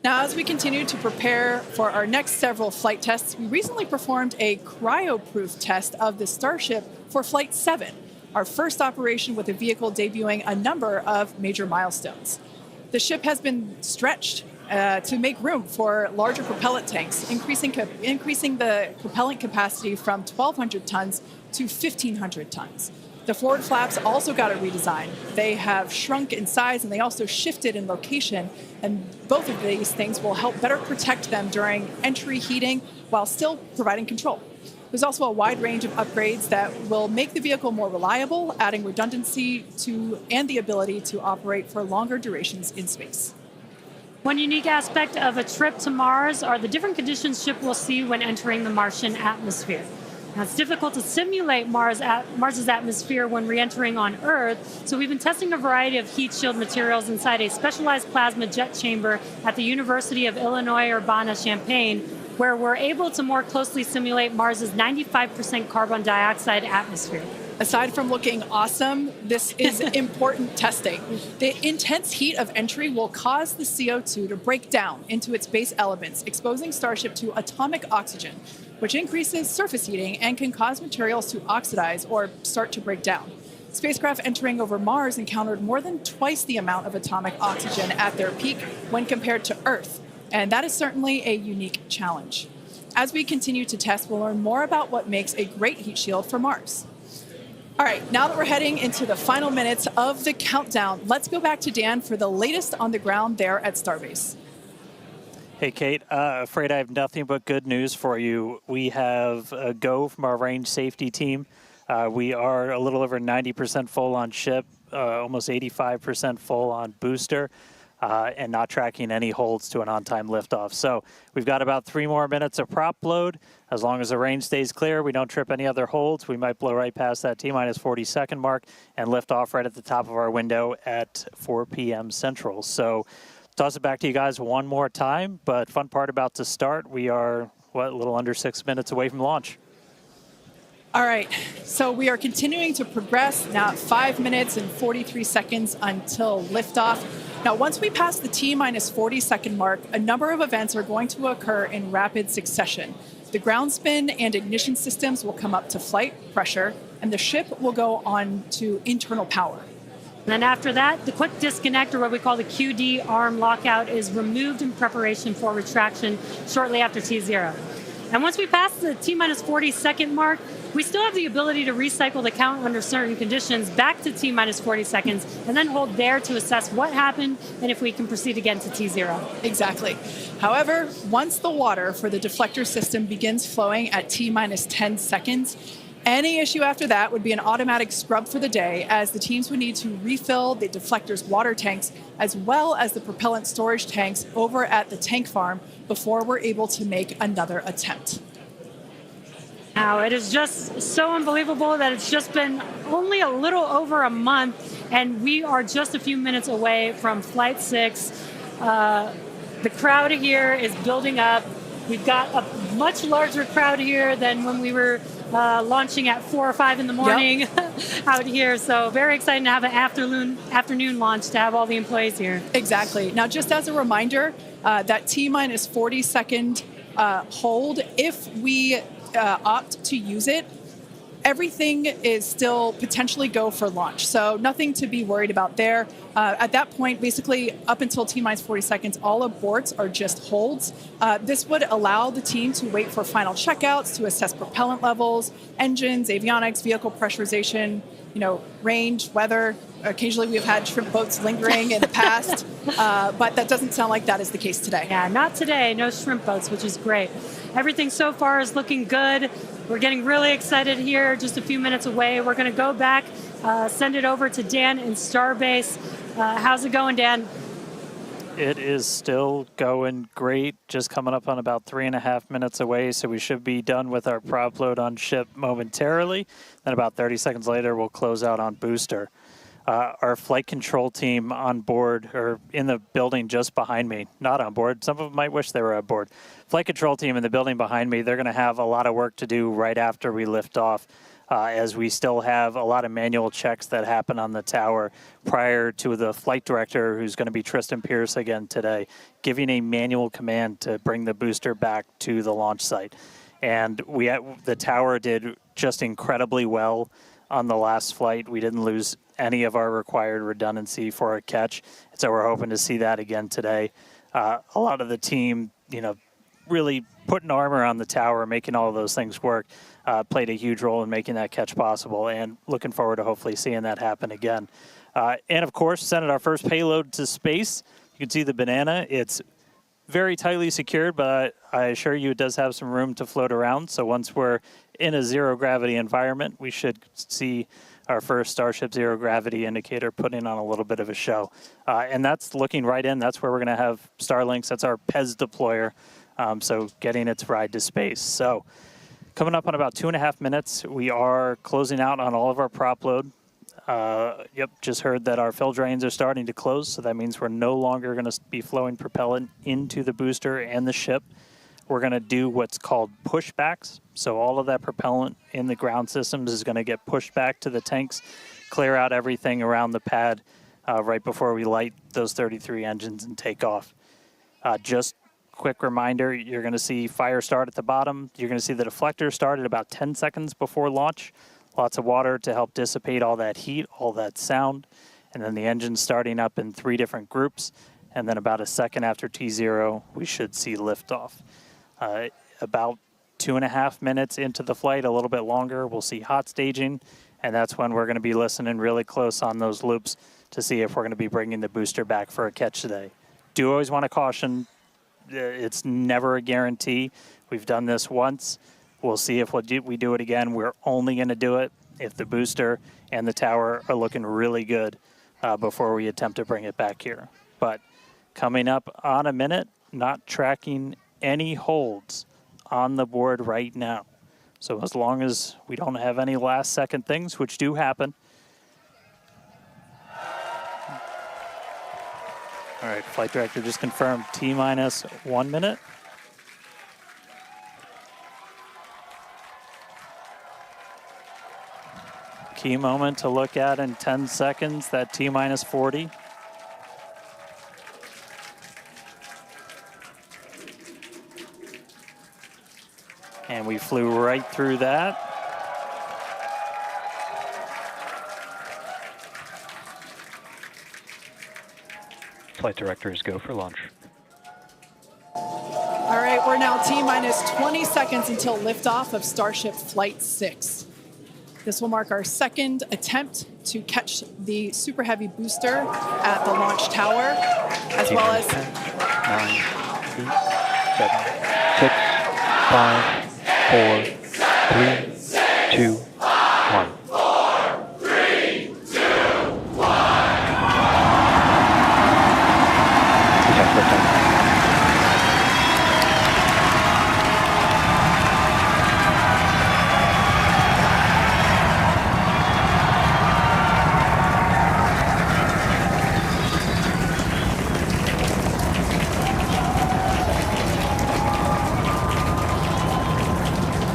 [SPEAKER 2] Now, as we continue to prepare for our next several flight tests, we recently performed a cryo-proof test of the Starship for Flight 7, our first operation with the vehicle debuting a number of major milestones. The ship has been stretched to make room for larger propellant tanks, increasing the propellant capacity from 1,200 tons to 1,500 tons. The forward flaps also got a redesign. They have shrunk in size and they also shifted in location, and both of these things will help better protect them during entry heating while still providing control. There's also a wide range of upgrades that will make the vehicle more reliable, adding redundancy to and the ability to operate for longer durations in space.
[SPEAKER 3] One unique aspect of a trip to Mars are the different conditions ship will see when entering the Martian atmosphere. Now, it's difficult to simulate Mars's atmosphere when re-entering on Earth, so we've been testing a variety of heat shield materials inside a specialized plasma jet chamber at the University of Illinois Urbana-Champaign, where we're able to more closely simulate Mars's 95% carbon dioxide atmosphere.
[SPEAKER 2] Aside from looking awesome, this is important testing. The intense heat of entry will cause the CO2 to break down into its base elements, exposing Starship to atomic oxygen, which increases surface heating and can cause materials to oxidize or start to break down. Spacecraft entering over Mars encountered more than twice the amount of atomic oxygen at their peak when compared to Earth, and that is certainly a unique challenge. As we continue to test, we'll learn more about what makes a great heat shield for Mars. All right, now that we're heading into the final minutes of the countdown, let's go back to Dan for the latest on the ground there at Starbase.
[SPEAKER 4] Hey, Kate, afraid I have nothing but good news for you. We have a go from our range safety team. We are a little over 90% full on ship, almost 85% full on booster, and not tracking any holds to an on-time liftoff. So we've got about 3 more minutes of prop load. As long as the range stays clear, we don't trip any other holds, we might blow right past that T-minus 40-second mark and lift off right at the top of our window at 4 p.m. Central. So toss it back to you guys one more time, but fun part about to start, we are, a little under 6 minutes away from launch.
[SPEAKER 2] All right, so we are continuing to progress now at 5 minutes and 43 seconds until liftoff. Now, once we pass the T-minus 40-second mark, a number of events are going to occur in rapid succession. The ground spin and ignition systems will come up to flight pressure, and the ship will go on to internal power.
[SPEAKER 3] And then after that, the quick disconnect, or what we call the QD arm lockout, is removed in preparation for retraction shortly after T0. And once we pass the T-minus 40-second mark, we still have the ability to recycle the count under certain conditions back to T-minus 40 seconds, and then hold there to assess what happened and if we can proceed again to T0.
[SPEAKER 2] Exactly. However, once the water for the deflector system begins flowing at T-minus 10 seconds, any issue after that would be an automatic scrub for the day, as the teams would need to refill the deflector's water tanks as well as the propellant storage tanks over at the tank farm before we're able to make another attempt.
[SPEAKER 3] Now, it is just so unbelievable that it's just been only a little over a month, and we are just a few minutes away from Flight 6. The crowd here is building up. We've got a much larger crowd here than when we were launching at 4 or 5 in the morning out here. So very exciting to have an afternoon launch to have all the employees here.
[SPEAKER 2] Exactly. Now, just as a reminder, that T-minus 40-second hold, if we opt to use it, everything is still potentially go for launch. So nothing to be worried about there. At that point, basically up until T-minus 40 seconds, all aborts are just holds. This would allow the team to wait for final checkouts to assess propellant levels, engines, avionics, vehicle pressurization, range, weather. Occasionally we've had shrimp boats lingering in the past, but that doesn't sound like that is the case today.
[SPEAKER 3] Yeah, not today. No shrimp boats, which is great. Everything so far is looking good. We're getting really excited here, just a few minutes away. We're going to go back, send it over to Dan in Starbase. How's it going, Dan?
[SPEAKER 4] It is still going great, just coming up on about 3.5 minutes away, so we should be done with our prop load on ship momentarily. Then about 30 seconds later, we'll close out on booster. Our flight control team on board, or in the building just behind me, not on board. Some of them might wish they were on board. Flight control team in the building behind me, they're going to have a lot of work to do right after we lift off, as we still have a lot of manual checks that happen on the tower prior to the flight director, who's going to be Tristan Pierce again today, giving a manual command to bring the booster back to the launch site. And the tower did just incredibly well on the last flight. We didn't lose any of our required redundancy for a catch, and so we're hoping to see that again today. A lot of the team, really putting armor on the tower, making all of those things work, played a huge role in making that catch possible, and looking forward to hopefully seeing that happen again. And of course, sending our first payload to space. You can see the banana. It's very tightly secured, but I assure you it does have some room to float around. So once we're in a zero gravity environment, we should see our first Starship zero gravity indicator putting on a little bit of a show. And that's looking right in. That's where we're going to have Starlinks. That's our PEZ deployer. So getting its ride to space. So coming up on about 2.5 minutes, we are closing out on all of our prop load. Just heard that our fill drains are starting to close, so that means we're no longer going to be flowing propellant into the booster and the ship. We're going to do what's called pushbacks. So all of that propellant in the ground systems is going to get pushed back to the tanks, clear out everything around the pad right before we light those 33 engines and take off. Just quick reminder, you're going to see fire start at the bottom. You're going to see the deflector start at about 10 seconds before launch. Lots of water to help dissipate all that heat, all that sound. And then the engine starting up in 3 different groups. And then about a second after T0, we should see liftoff. About 2.5 minutes into the flight, a little bit longer, we'll see hot staging. And that's when we're going to be listening really close on those loops to see if we're going to be bringing the booster back for a catch today. Do always want to caution, it's never a guarantee. We've done this once. We'll see if we do it again. We're only going to do it if the booster and the tower are looking really good before we attempt to bring it back here. But coming up on a minute, not tracking any holds on the board right now. So as long as we don't have any last second things, which do happen. All right, flight director just confirmed T-minus 1 minute. Key moment to look at in 10 seconds, that T-minus 40. And we flew right through that.
[SPEAKER 5] Flight directors go for launch.
[SPEAKER 2] All right, we're now T-minus 20 seconds until liftoff of Starship Flight 6. This will mark our second attempt to catch the Super Heavy booster at the launch tower, as well as
[SPEAKER 5] 10, 9, 8, 7, 6, 5, 4, 3, 2, 1.
[SPEAKER 6] 4, 3, 2, 1.
[SPEAKER 5] Detect liftoff.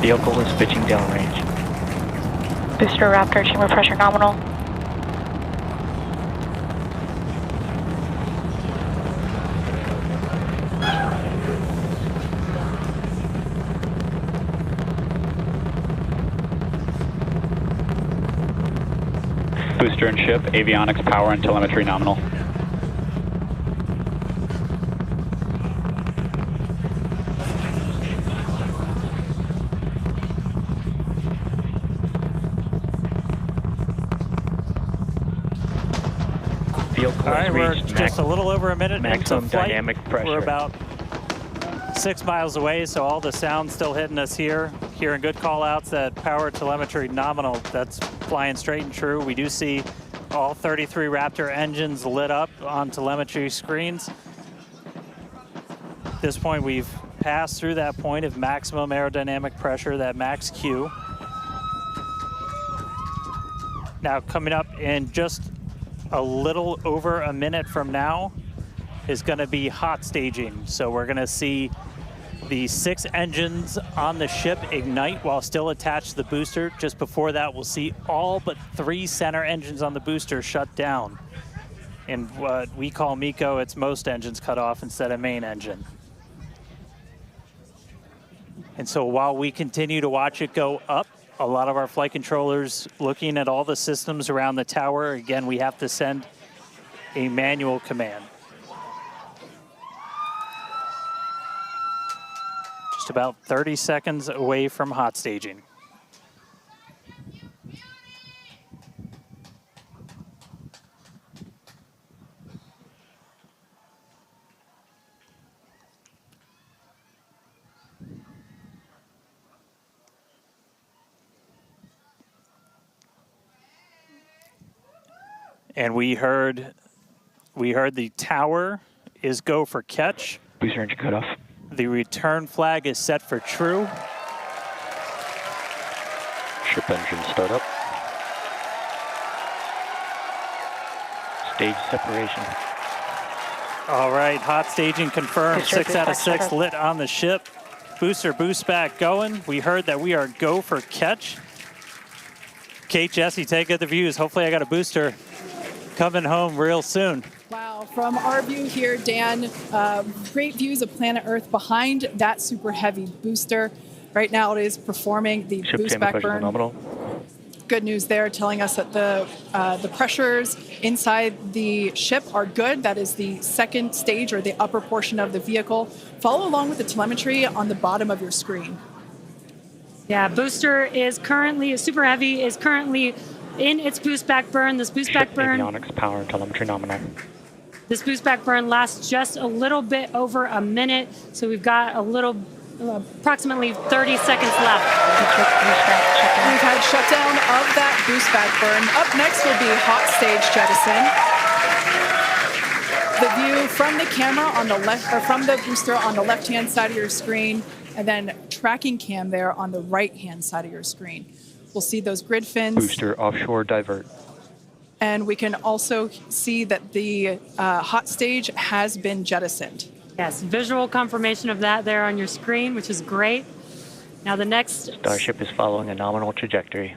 [SPEAKER 5] Vehicle is pitching downrange.
[SPEAKER 7] Booster Raptor, chamber pressure nominal.
[SPEAKER 5] Booster and ship, avionics, power, and telemetry nominal.
[SPEAKER 4] All right, we're just a little over a minute
[SPEAKER 5] maximum
[SPEAKER 4] into flight.
[SPEAKER 5] dynamic pressure.
[SPEAKER 4] We're about 6 miles away, so all the sound's still hitting us here. Hearing good call-outs that power telemetry nominal, that's flying straight and true. We do see all 33 Raptor engines lit up on telemetry screens. At this point, we've passed through that point of maximum aerodynamic pressure, that max Q. Now, coming up in just a little over a minute from now is going to be hot staging. So we're going to see the 6 engines on the ship ignite while still attached to the booster. Just before that, we'll see all but 3 center engines on the booster shut down. In what we call MECO, it's most engines cut off instead of main engine. And so while we continue to watch it go up, a lot of our flight controllers looking at all the systems around the tower. Again, we have to send a manual command. Just about 30 seconds away from hot staging. And we heard the tower is go for catch.
[SPEAKER 5] Booster engine cut off.
[SPEAKER 4] The return flag is set for true.
[SPEAKER 5] Ship engine start up. Stage separation.
[SPEAKER 4] All right, hot staging confirmed. 6 out of 6 lit on the ship. Booster boost back going. We heard that we are go for catch. Kate, Jesse, take at the views. Hopefully I got a booster coming home real soon.
[SPEAKER 2] Wow, from our view here, Dan, great views of planet Earth behind that super heavy booster. Right now it is performing the
[SPEAKER 5] Ship
[SPEAKER 2] boost back burn.
[SPEAKER 5] nominal.
[SPEAKER 2] Good news there, telling us that the pressures inside the ship are good. That is the second stage, or the upper portion of the vehicle. Follow along with the telemetry on the bottom of your screen.
[SPEAKER 3] Yeah, booster is currently, super heavy, is currently in its boost back burn. This boost back burn.
[SPEAKER 5] Avionics, power, and telemetry nominal.
[SPEAKER 3] This boost back burn lasts just a little bit over a minute, so we've got a little, approximately 30 seconds left.
[SPEAKER 2] We've had shutdown of that boost back burn. Up next will be hot stage jettison. The view from the camera on the left, or from the booster on the left-hand side of your screen, and then tracking cam there on the right-hand side of your screen. We'll see those grid fins.
[SPEAKER 5] Booster offshore divert.
[SPEAKER 2] And we can also see that the hot stage has been jettisoned.
[SPEAKER 3] Yes, visual confirmation of that there on your screen, which is great. Now the next...
[SPEAKER 5] Starship is following a nominal trajectory.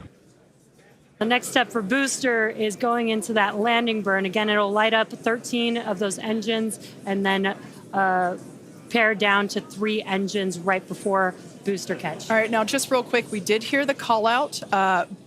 [SPEAKER 3] The next step for booster is going into that landing burn. Again, it'll light up 13 of those engines and then pare down to 3 engines right before booster catch.
[SPEAKER 2] All right, now just real quick, we did hear the call out,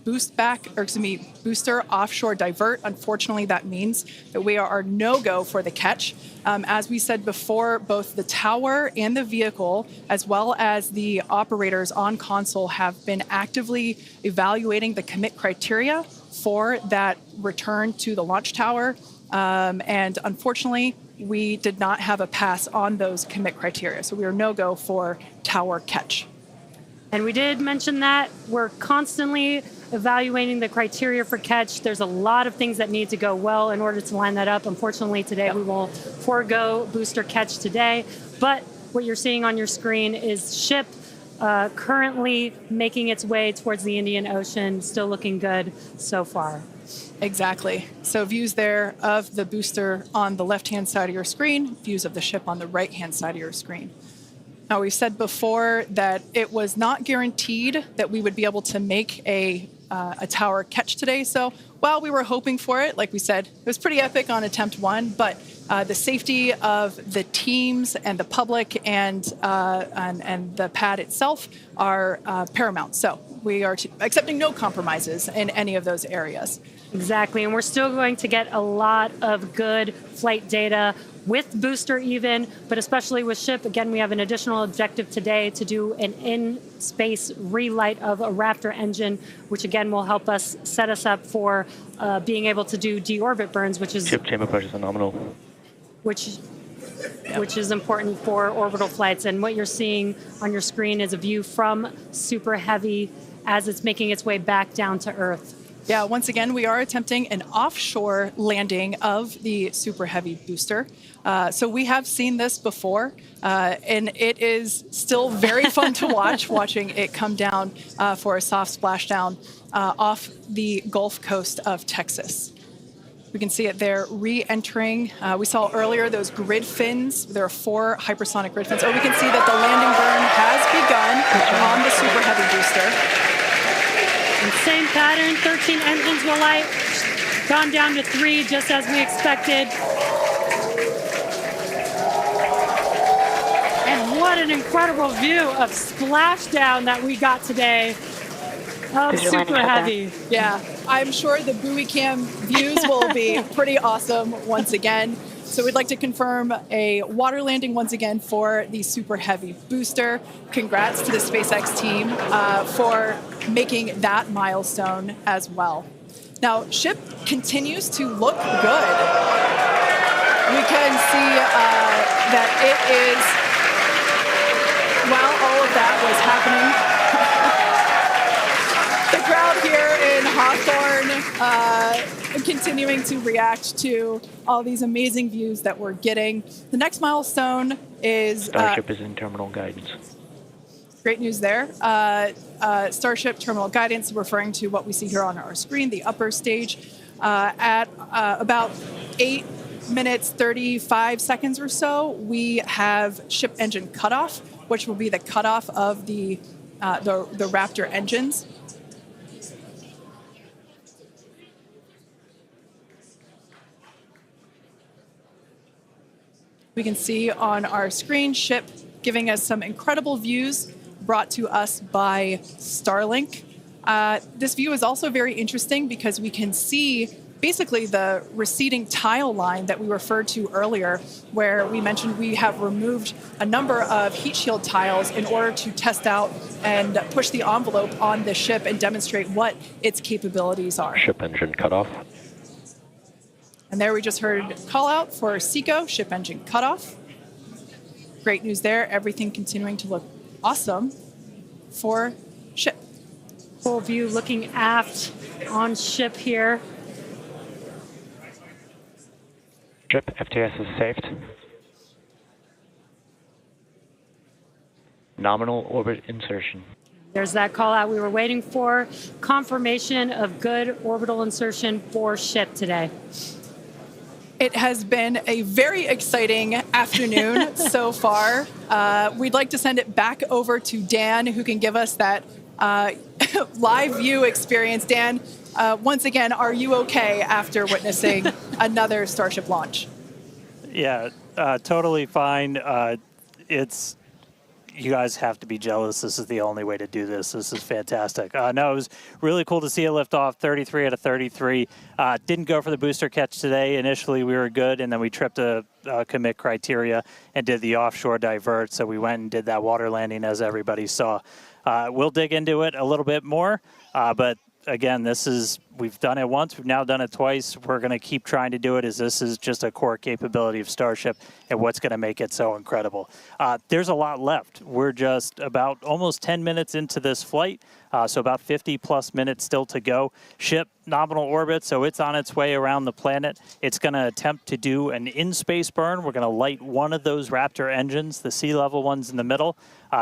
[SPEAKER 2] booster offshore divert. Unfortunately, that means that we are no-go for the catch. As we said before, both the tower and the vehicle, as well as the operators on console, have been actively evaluating the commit criteria for that return to the launch tower. And unfortunately, we did not have a pass on those commit criteria. So we are no-go for tower catch.
[SPEAKER 3] And we did mention that we're constantly evaluating the criteria for catch. There's a lot of things that need to go well in order to line that up. Unfortunately, today we will forego booster catch today. But what you're seeing on your screen is ship currently making its way towards the Indian Ocean, still looking good so far.
[SPEAKER 2] Exactly. So views there of the booster on the left-hand side of your screen, views of the ship on the right-hand side of your screen. Now, we've said before that it was not guaranteed that we would be able to make a tower catch today. So while we were hoping for it, like we said, it was pretty epic on attempt 1, but the safety of the teams and the public and the pad itself are paramount. So we are accepting no compromises in any of those areas.
[SPEAKER 3] Exactly, and we're still going to get a lot of good flight data with booster even, but especially with ship. Again, we have an additional objective today to do an in-space relight of a Raptor engine, which again will help us set us up for being able to do deorbit burns, which is
[SPEAKER 8] ship chamber pressure is nominal.
[SPEAKER 3] Which is important for orbital flights. And what you're seeing on your screen is a view from Super Heavy as it's making its way back down to Earth.
[SPEAKER 2] Yeah, once again, we are attempting an offshore landing of the Super Heavy booster. So we have seen this before, and it is still very fun to watch, watching it come down for a soft splashdown off the Gulf Coast of Texas. We can see it there re-entering. We saw earlier those grid fins. There are 4 hypersonic grid fins. Oh, we can see that the landing burn has begun on the Super Heavy booster.
[SPEAKER 3] And same pattern, 13 engines will light, gone down to 3 just as we expected. And what an incredible view of splashdown that we got today of Super Heavy.
[SPEAKER 2] Yeah, I'm sure the buoy cam views will be pretty awesome once again. So we'd like to confirm a water landing once again for the Super Heavy booster. Congrats to the SpaceX team for making that milestone as well. Now, ship continues to look good. We can see that it is, while all of that was happening, the crowd here in Hawthorne continuing to react to all these amazing views that we're getting. The next milestone is
[SPEAKER 8] Starship is in terminal guidance.
[SPEAKER 2] Great news there. Starship terminal guidance, referring to what we see here on our screen, the upper stage, at about 8 minutes 35 seconds or so, we have ship engine cutoff, which will be the cutoff of the Raptor engines. We can see on our screen ship giving us some incredible views brought to us by Starlink. This view is also very interesting because we can see basically the receding tile line that we referred to earlier, where we mentioned we have removed a number of heat shield tiles in order to test out and push the envelope on the ship and demonstrate what its capabilities are.
[SPEAKER 8] Ship engine cutoff.
[SPEAKER 2] And there we just heard call out for SECO, ship engine cutoff. Great news there. Everything continuing to look awesome for ship.
[SPEAKER 3] Full view looking aft on ship here.
[SPEAKER 8] Ship FTS is saved. Nominal orbit insertion.
[SPEAKER 3] There's that call out we were waiting for. Confirmation of good orbital insertion for ship today.
[SPEAKER 2] It has been a very exciting afternoon so far. We'd like to send it back over to Dan, who can give us that live view experience. Dan, once again, are you okay after witnessing another Starship launch?
[SPEAKER 4] Yeah, totally fine. You guys have to be jealous. This is the only way to do this. This is fantastic. No, it was really cool to see a liftoff, 33 out of 33. Didn't go for the booster catch today. Initially, we were good, and then we tripped a commit criteria and did the offshore divert. So we went and did that water landing, as everybody saw. We'll dig into it a little bit more, but again, we've done it once, we've now done it twice. We're going to keep trying to do it, as this is just a core capability of Starship and what's going to make it so incredible. There's a lot left. We're just about almost 10 minutes into this flight, so about 50 plus minutes still to go. Ship nominal orbit, so it's on its way around the planet. It's going to attempt to do an in-space burn. We're going to light one of those Raptor engines, the sea level ones in the middle,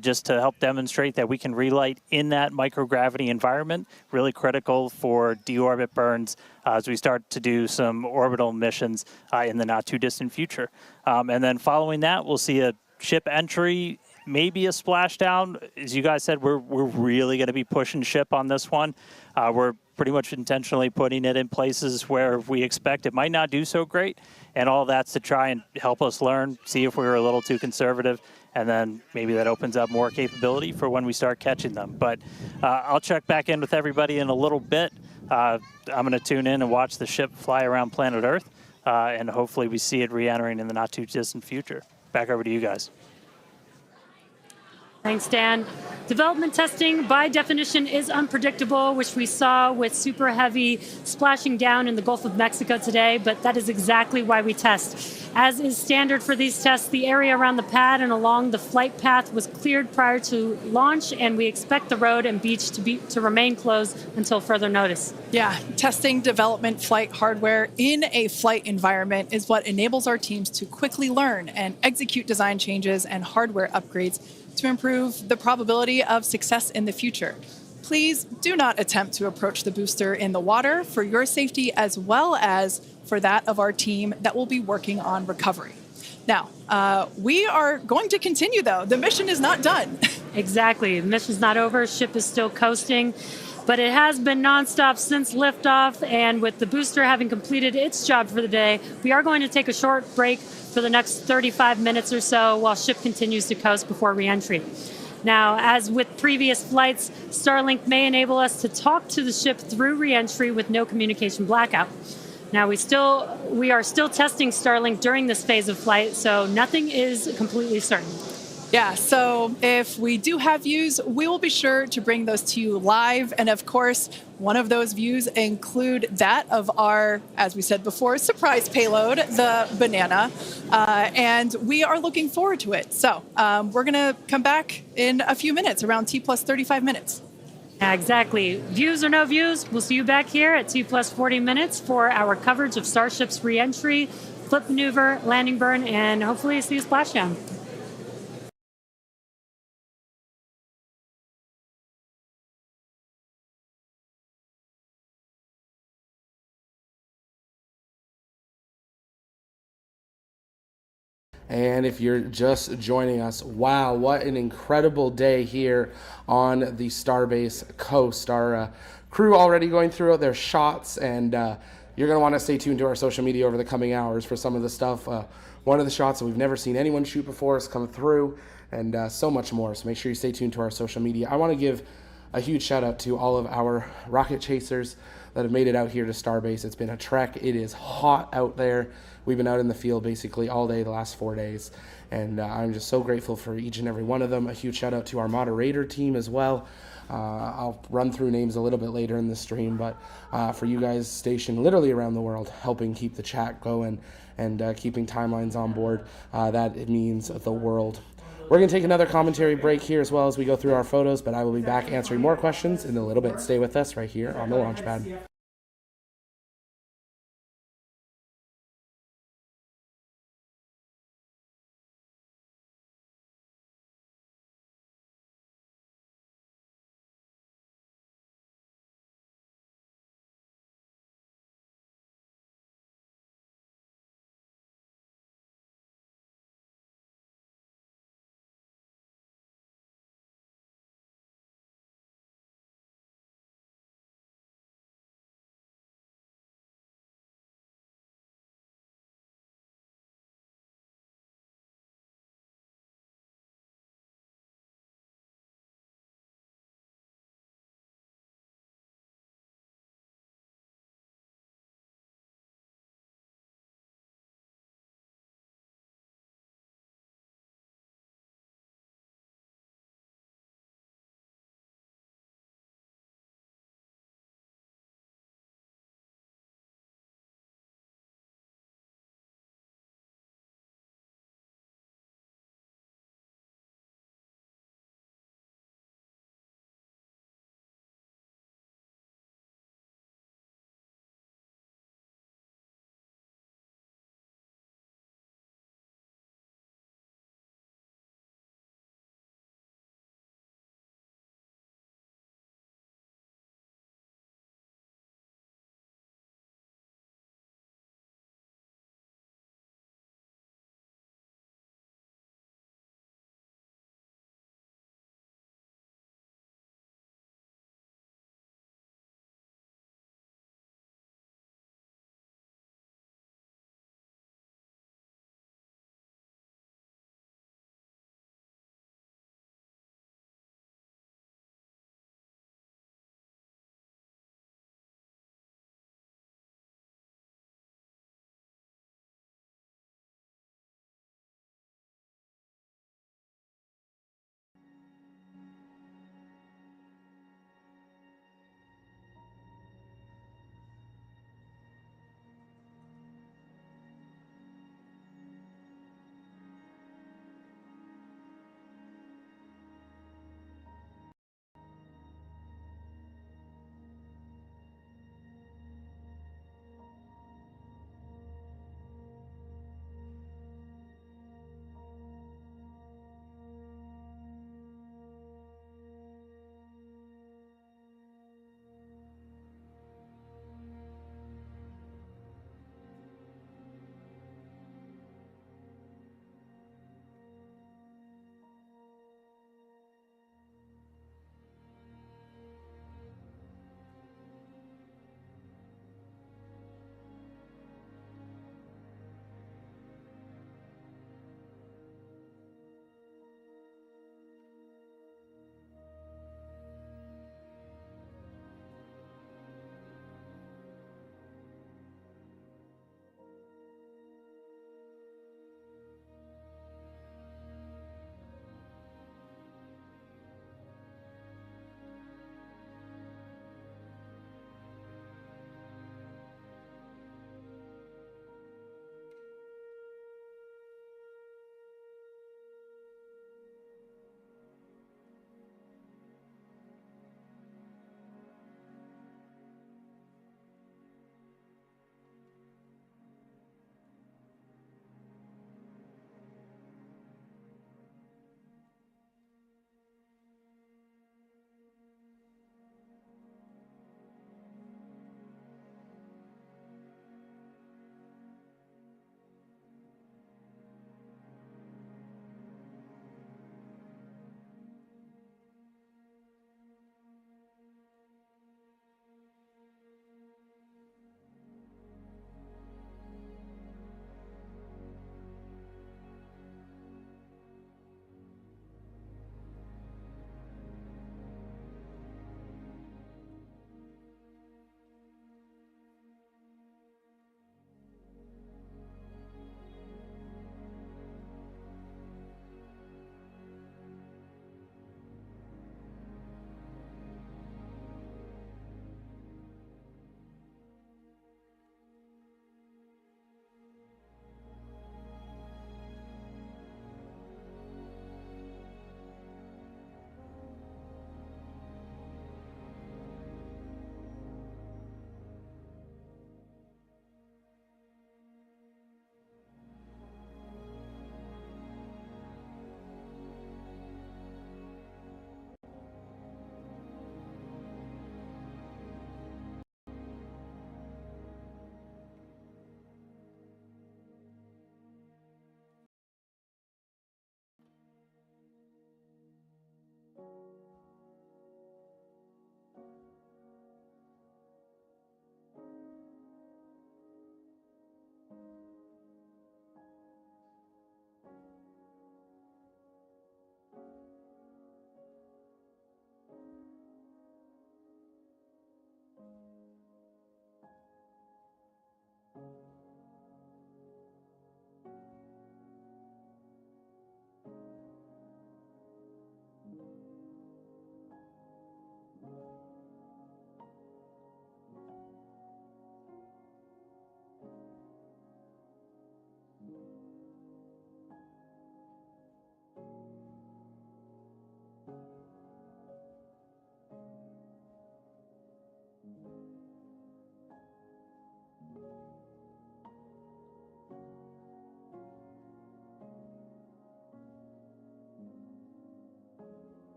[SPEAKER 4] just to help demonstrate that we can relight in that microgravity environment. Really critical for deorbit burns as we start to do some orbital missions in the not too distant future. And then following that, we'll see a ship entry maybe a splashdown. As you guys said, we're really going to be pushing ship on this one. We're pretty much intentionally putting it in places where we expect it might not do so great, and all that's to try and help us learn, see if we were a little too conservative, and then maybe that opens up more capability for when we start catching them. But I'll check back in with everybody in a little bit. I'm going to tune in and watch the ship fly around planet Earth, and hopefully we see it re-entering in the not-too-distant future. Back over to you guys.
[SPEAKER 3] Thanks, Dan. Development testing, by definition, is unpredictable, which we saw with super heavy splashing down in the Gulf of Mexico today, but that is exactly why we test. As is standard for these tests, the area around the pad and along the flight path was cleared prior to launch, and we expect the road and beach to remain closed until further notice.
[SPEAKER 2] Yeah, testing development flight hardware in a flight environment is what enables our teams to quickly learn and execute design changes and hardware upgrades to improve the probability of success in the future. Please do not attempt to approach the booster in the water for your safety as well as for that of our team that will be working on recovery. Now, we are going to continue, though. The mission is not done.
[SPEAKER 3] Exactly. The mission's not over. Ship is still coasting. But it has been nonstop since liftoff, and with the booster having completed its job for the day, we are going to take a short break for the next 35 minutes or so while ship continues to coast before re-entry. Now, as with previous flights, Starlink may enable us to talk to the ship through re-entry with no communication blackout. Now, we are still testing Starlink during this phase of flight, so nothing is completely certain.
[SPEAKER 2] Yeah, so if we do have views, we will be sure to bring those to you live. And of course, one of those views include that of our, as we said before, surprise payload, the Banana. And we are looking forward to it. So we're going to come back in a few minutes, around T plus 35 minutes.
[SPEAKER 3] Exactly. Views or no views, we'll see you back here at T plus 40 minutes for our coverage of Starship's re-entry, flip maneuver, landing burn, and hopefully see a splashdown.
[SPEAKER 1] And if you're just joining us, wow, what an incredible day here on the Starbase coast. Our crew already going through their shots, and you're going to want to stay tuned to our social media over the coming hours for some of the stuff. One of the shots that we've never seen anyone shoot before has come through, and so much more. So make sure you stay tuned to our social media. I want to give a huge shout out to all of our rocket chasers that have made it out here to Starbase. It's been a trek. It is hot out there. We've been out in the field basically all day the last 4 days, and I'm just so grateful for each and every one of them. A huge shout out to our moderator team as well. I'll run through names a little bit later in the stream, but for you guys stationed literally around the world, helping keep the chat going and keeping timelines on board, that it means the world. We're going to take another commentary break here as well as we go through our photos, but I will be back answering more questions in a little bit. Stay with us right here on the launch pad.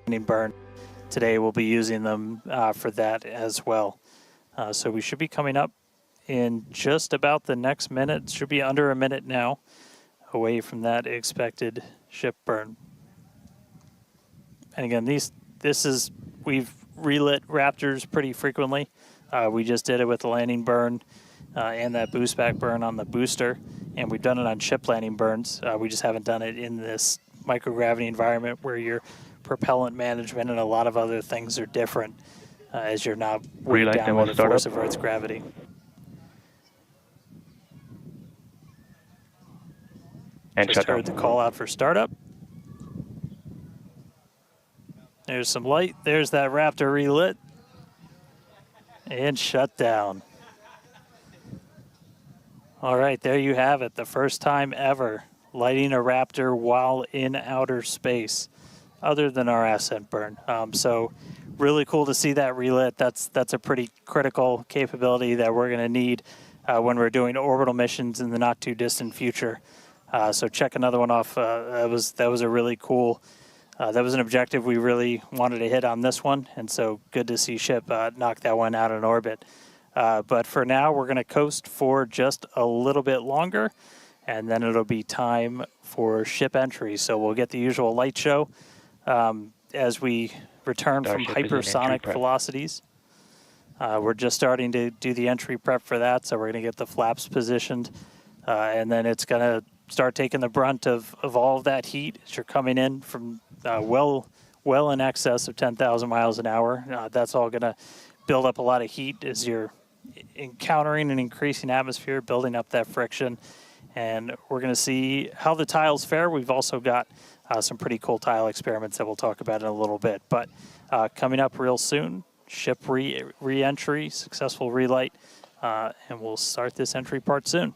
[SPEAKER 4] burn. Today we'll be using them for that as well. So we should be coming up in just about the next minute. Should be under a minute now away from that expected ship burn. And again, we've relit Raptors pretty frequently. We just did it with the landing burn and that boost back burn on the booster, and we've done it on ship landing burns. We just haven't done it in this microgravity environment where your propellant management and a lot of other things are different as you're not weighed down by the force of Earth's gravity.
[SPEAKER 8] And
[SPEAKER 4] just heard the call out for startup. There's some light. There's that Raptor relit. And shut down. All right, there you have it. The first time ever lighting a Raptor while in outer space, other than our Ascent burn. So really cool to see that relit. That's a pretty critical capability that we're going to need when we're doing orbital missions in the not too distant future. So check another one off. That was a really cool. That was an objective we really wanted to hit on this one, and so good to see ship knock that one out in orbit. But for now, we're going to coast for just a little bit longer, and then it'll be time for ship entry. So we'll get the usual light show as we return from hypersonic velocities. We're just starting to do the entry prep for that, so we're going to get the flaps positioned, and then it's going to start taking the brunt of all of that heat as you're coming in from well in excess of 10,000 miles an hour. That's all going to build up a lot of heat as you're encountering an increasing atmosphere, building up that friction. And we're going to see how the tiles fare. We've also got some pretty cool tile experiments that we'll talk about in a little bit. But coming up real soon, ship re-entry, successful relight, and we'll start this entry part soon.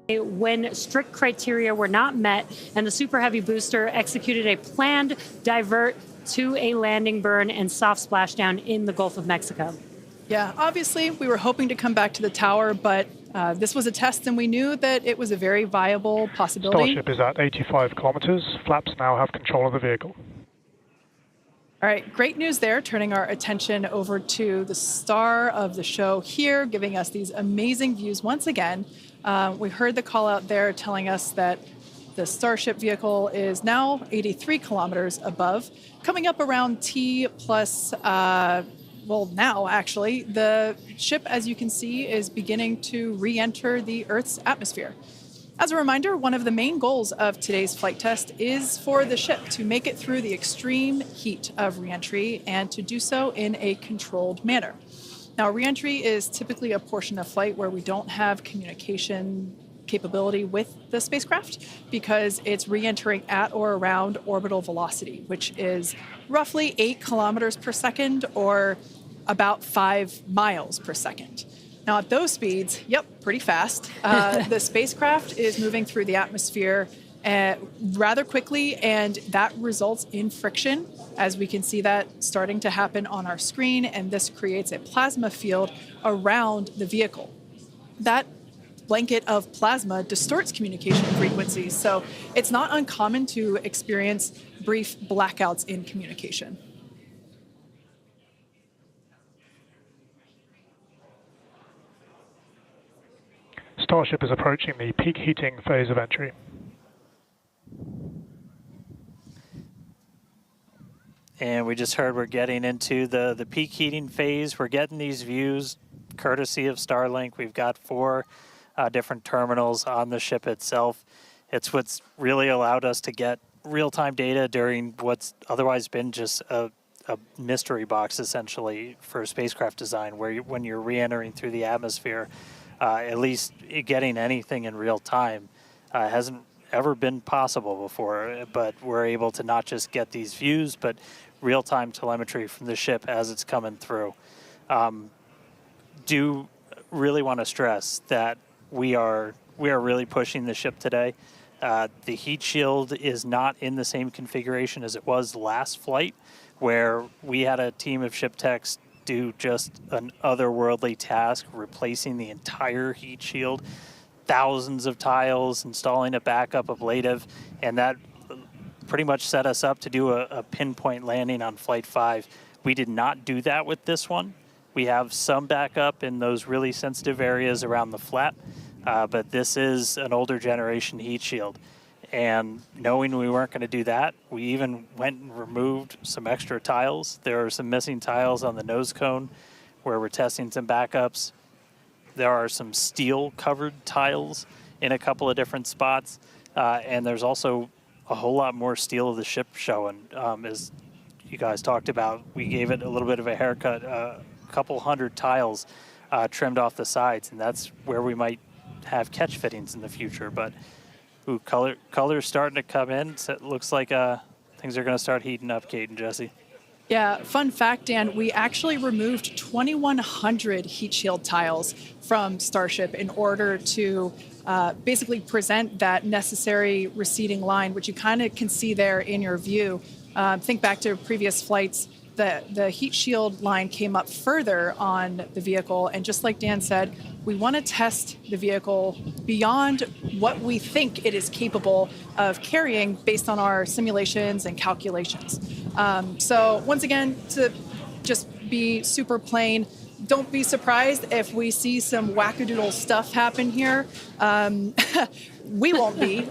[SPEAKER 3] when strict criteria were not met and the Super Heavy booster executed a planned divert to a landing burn and soft splashdown in the Gulf of Mexico.
[SPEAKER 2] Yeah, obviously we were hoping to come back to the tower, but this was a test and we knew that it was a very viable possibility.
[SPEAKER 9] Starship is at 85 kilometers. Flaps now have control of the vehicle.
[SPEAKER 2] All right, great news there, turning our attention over to the star of the show here, giving us these amazing views once again. We heard the call out there telling us that the Starship vehicle is now 83 kilometers above, coming up around T plus, well, now actually, the ship, as you can see, is beginning to re-enter the Earth's atmosphere. As a reminder, one of the main goals of today's flight test is for the ship to make it through the extreme heat of re-entry and to do so in a controlled manner. Now, re-entry is typically a portion of flight where we don't have communication capability with the spacecraft because it's re-entering at or around orbital velocity, which is roughly 8 kilometers per second or about 5 miles per second. Now, at those speeds, yep, pretty fast. The spacecraft is moving through the atmosphere rather quickly, and that results in friction, as we can see that starting to happen on our screen, and this creates a plasma field around the vehicle. That blanket of plasma distorts communication frequencies, so it's not uncommon to experience brief blackouts in communication.
[SPEAKER 9] Starship is approaching the peak heating phase of entry.
[SPEAKER 4] And we just heard we're getting into the peak heating phase. We're getting these views courtesy of Starlink. We've got 4 different terminals on the ship itself. It's what's really allowed us to get real-time data during what's otherwise been just a mystery box, essentially, for spacecraft design, where when you're re-entering through the atmosphere, at least getting anything in real time hasn't ever been possible before, but we're able to not just get these views, but real-time telemetry from the ship as it's coming through. Do really want to stress that we are really pushing the ship today. The heat shield is not in the same configuration as it was last flight, where we had a team of ship techs do just an otherworldly task, replacing the entire heat shield, thousands of tiles, installing a backup ablative, and that pretty much set us up to do a pinpoint landing on Flight 5. We did not do that with this one. We have some backup in those really sensitive areas around the flat, but this is an older generation heat shield. And knowing we weren't going to do that, we even went and removed some extra tiles. There are some missing tiles on the nose cone where we're testing some backups. There are some steel-covered tiles in a couple of different spots. And there's also a whole lot more steel of the ship showing. As you guys talked about, we gave it a little bit of a haircut, a couple hundred tiles trimmed off the sides, and that's where we might have catch fittings in the future. But ooh, color's starting to come in. So it looks like things are going to start heating up, Kate and Jesse.
[SPEAKER 2] Yeah, fun fact, Dan, we actually removed 2,100 heat shield tiles from Starship in order to basically present that necessary receding line, which you kind of can see there in your view. Think back to previous flights. The heat shield line came up further on the vehicle, and just like Dan said, we want to test the vehicle beyond what we think it is capable of carrying based on our simulations and calculations. So once again, to just be super plain, don't be surprised if we see some wackadoodle stuff happen here. We won't be.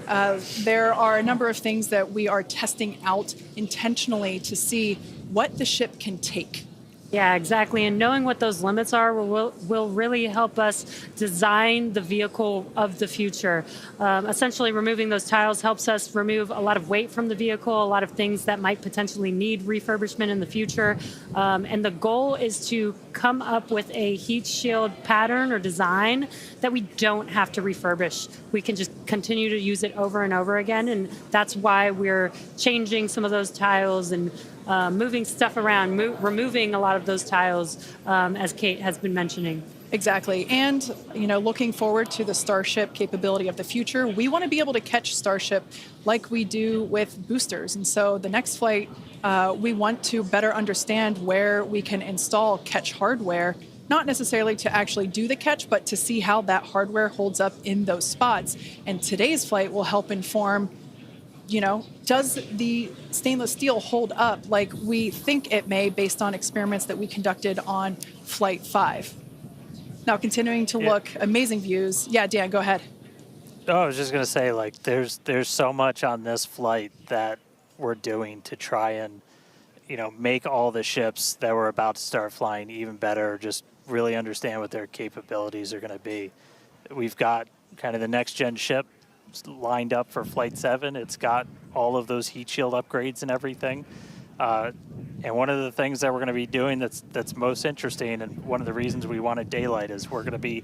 [SPEAKER 2] There are a number of things that we are testing out intentionally to see what the ship can take.
[SPEAKER 3] Yeah, exactly. And knowing what those limits are will really help us design the vehicle of the future. Essentially, removing those tiles helps us remove a lot of weight from the vehicle, a lot of things that might potentially need refurbishment in the future. And the goal is to come up with a heat shield pattern or design that we don't have to refurbish. We can just continue to use it over and over again. And that's why we're changing some of those tiles and moving stuff around, removing a lot of those tiles, as Kate has been mentioning.
[SPEAKER 2] Exactly. And, looking forward to the Starship capability of the future, we want to be able to catch Starship like we do with boosters. And so the next flight, we want to better understand where we can install catch hardware, not necessarily to actually do the catch, but to see how that hardware holds up in those spots. And today's flight will help inform, does the stainless steel hold up like we think it may based on experiments that we conducted on Flight 5. Now, continuing to look, amazing views. Yeah, Dan, go ahead.
[SPEAKER 4] Oh, I was just going to say, there's so much on this flight that we're doing to try and, make all the ships that we're about to start flying even better, just really understand what their capabilities are going to be. We've got kind of the next-gen ship lined up for Flight 7. It's got all of those heat shield upgrades and everything. And one of the things that we're going to be doing that's most interesting, and one of the reasons we wanted daylight, is we're going to be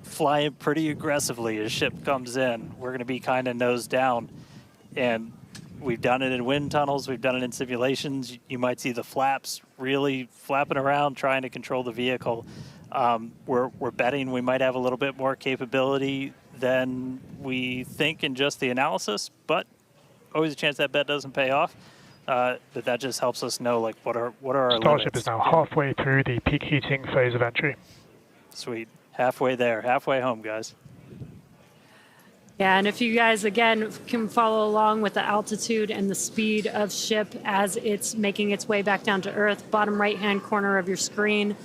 [SPEAKER 4] flying pretty aggressively as ship comes in. We're going to be kind of nose down, and we've done it in wind tunnels. We've done it in simulations. You might see the flaps really flapping around trying to control the vehicle. We're betting we might have a little bit more capability than we think in just the analysis, but always a chance that bet doesn't pay off. But that just helps us know what are our
[SPEAKER 9] Starship
[SPEAKER 4] limits.
[SPEAKER 9] is now halfway through the peak heating phase of entry.
[SPEAKER 4] Sweet. Halfway there. Halfway home, guys.
[SPEAKER 3] Yeah, and if you guys, again, can follow along with the altitude and the speed of ship as it's making its way back down to Earth, bottom right-hand corner of your screen.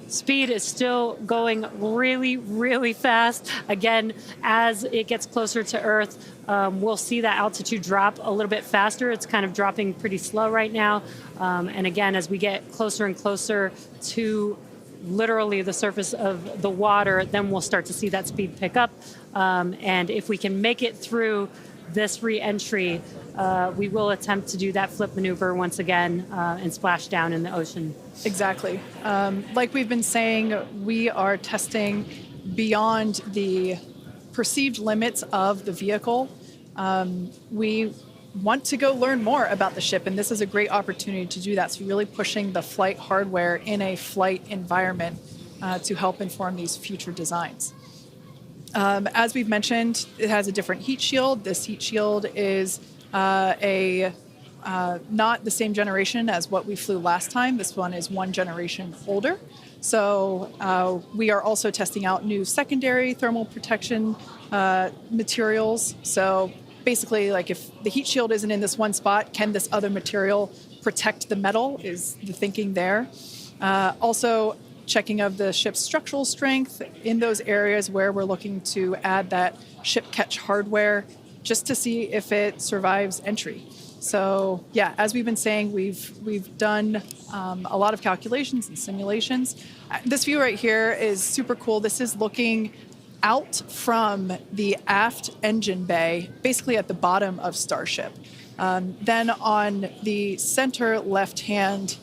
[SPEAKER 3] Speed is still going really, really fast. Again, as it gets closer to Earth, we'll see that altitude drop a little bit faster. It's kind of dropping pretty slow right now. And again, as we get closer and closer to literally the surface of the water, then we'll start to see that speed pick up. And if we can make it through this re-entry, we will attempt to do that flip maneuver once again and splash down in the ocean.
[SPEAKER 2] Exactly. Like we've been saying, we are testing beyond the perceived limits of the vehicle. We want to go learn more about the ship, and this is a great opportunity to do that. So really pushing the flight hardware in a flight environment to help inform these future designs. As we've mentioned, it has a different heat shield. This heat shield is not the same generation as what we flew last time. This one is one generation older. So we are also testing out new secondary thermal protection materials. So basically, if the heat shield isn't in this one spot, can this other material protect the metal is the thinking there. Also, checking of the ship's structural strength in those areas where we're looking to add that ship catch hardware just to see if it survives entry. So yeah, as we've been saying, we've done a lot of calculations and simulations. This view right here is super cool. This is looking out from the aft engine bay, basically at the bottom of Starship. Then on the center left-hand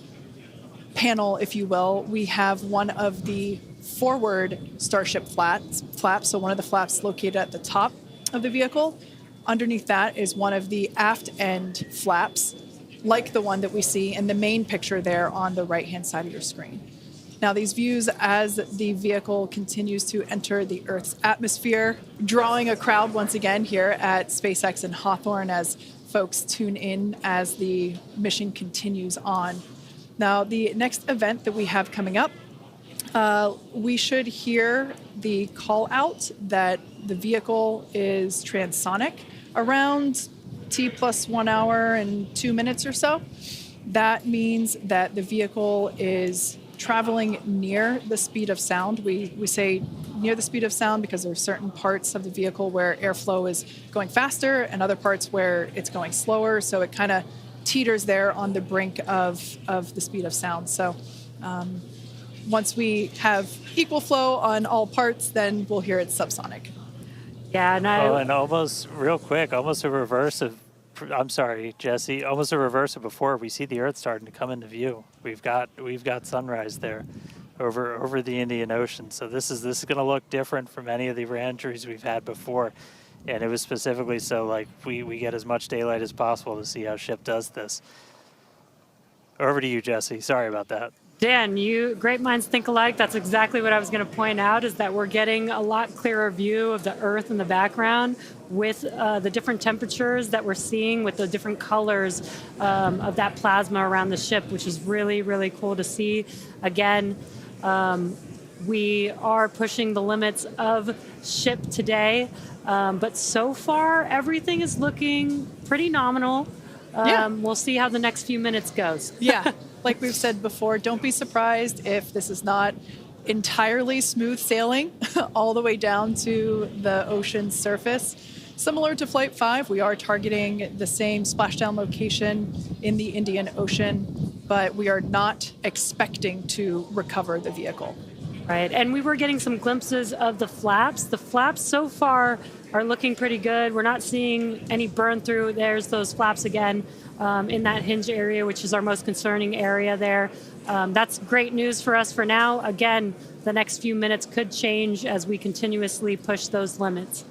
[SPEAKER 2] panel, if you will, we have one of the forward Starship flaps, so one of the flaps located at the top of the vehicle. Underneath that is one of the aft end flaps, like the one that we see in the main picture there on the right-hand side of your screen. Now, these views as the vehicle continues to enter the Earth's atmosphere, drawing a crowd once again here at SpaceX and Hawthorne as folks tune in as the mission continues on. Now, the next event that we have coming up, we should hear the call out that the vehicle is transonic around T+1 hour and 2 minutes or so. That means that the vehicle is traveling near the speed of sound. We say near the speed of sound because there are certain parts of the vehicle where airflow is going faster and other parts where it's going slower. So it kind of teeters there on the brink of the speed of sound. So once we have equal flow on all parts, then we'll hear it's subsonic.
[SPEAKER 3] Yeah,
[SPEAKER 4] and almost real quick, almost a reverse of, I'm sorry, Jesse, almost a reverse of before. We see the Earth starting to come into view. We've got sunrise there over the Indian Ocean. So this is going to look different from any of the re-entries we've had before. And it was specifically so we get as much daylight as possible to see how ship does this. Over to you, Jesse. Sorry about that.
[SPEAKER 3] Dan, great minds think alike. That's exactly what I was going to point out, is that we're getting a lot clearer view of the Earth in the background with the different temperatures that we're seeing, with the different colors of that plasma around the ship, which is really, really cool to see. Again, we are pushing the limits of ship today, but so far everything is looking pretty nominal. We'll see how the next few minutes goes.
[SPEAKER 2] Yeah. Like we've said before, don't be surprised if this is not entirely smooth sailing all the way down to the ocean's surface. Similar to Flight 5, we are targeting the same splashdown location in the Indian Ocean, but we are not expecting to recover the vehicle.
[SPEAKER 3] Right, and we were getting some glimpses of the flaps. The flaps so far are looking pretty good. We're not seeing any burn through. There's those flaps again in that hinge area, which is our most concerning area there. That's great news for us for now. Again, the next few minutes could change as we continuously push those limits.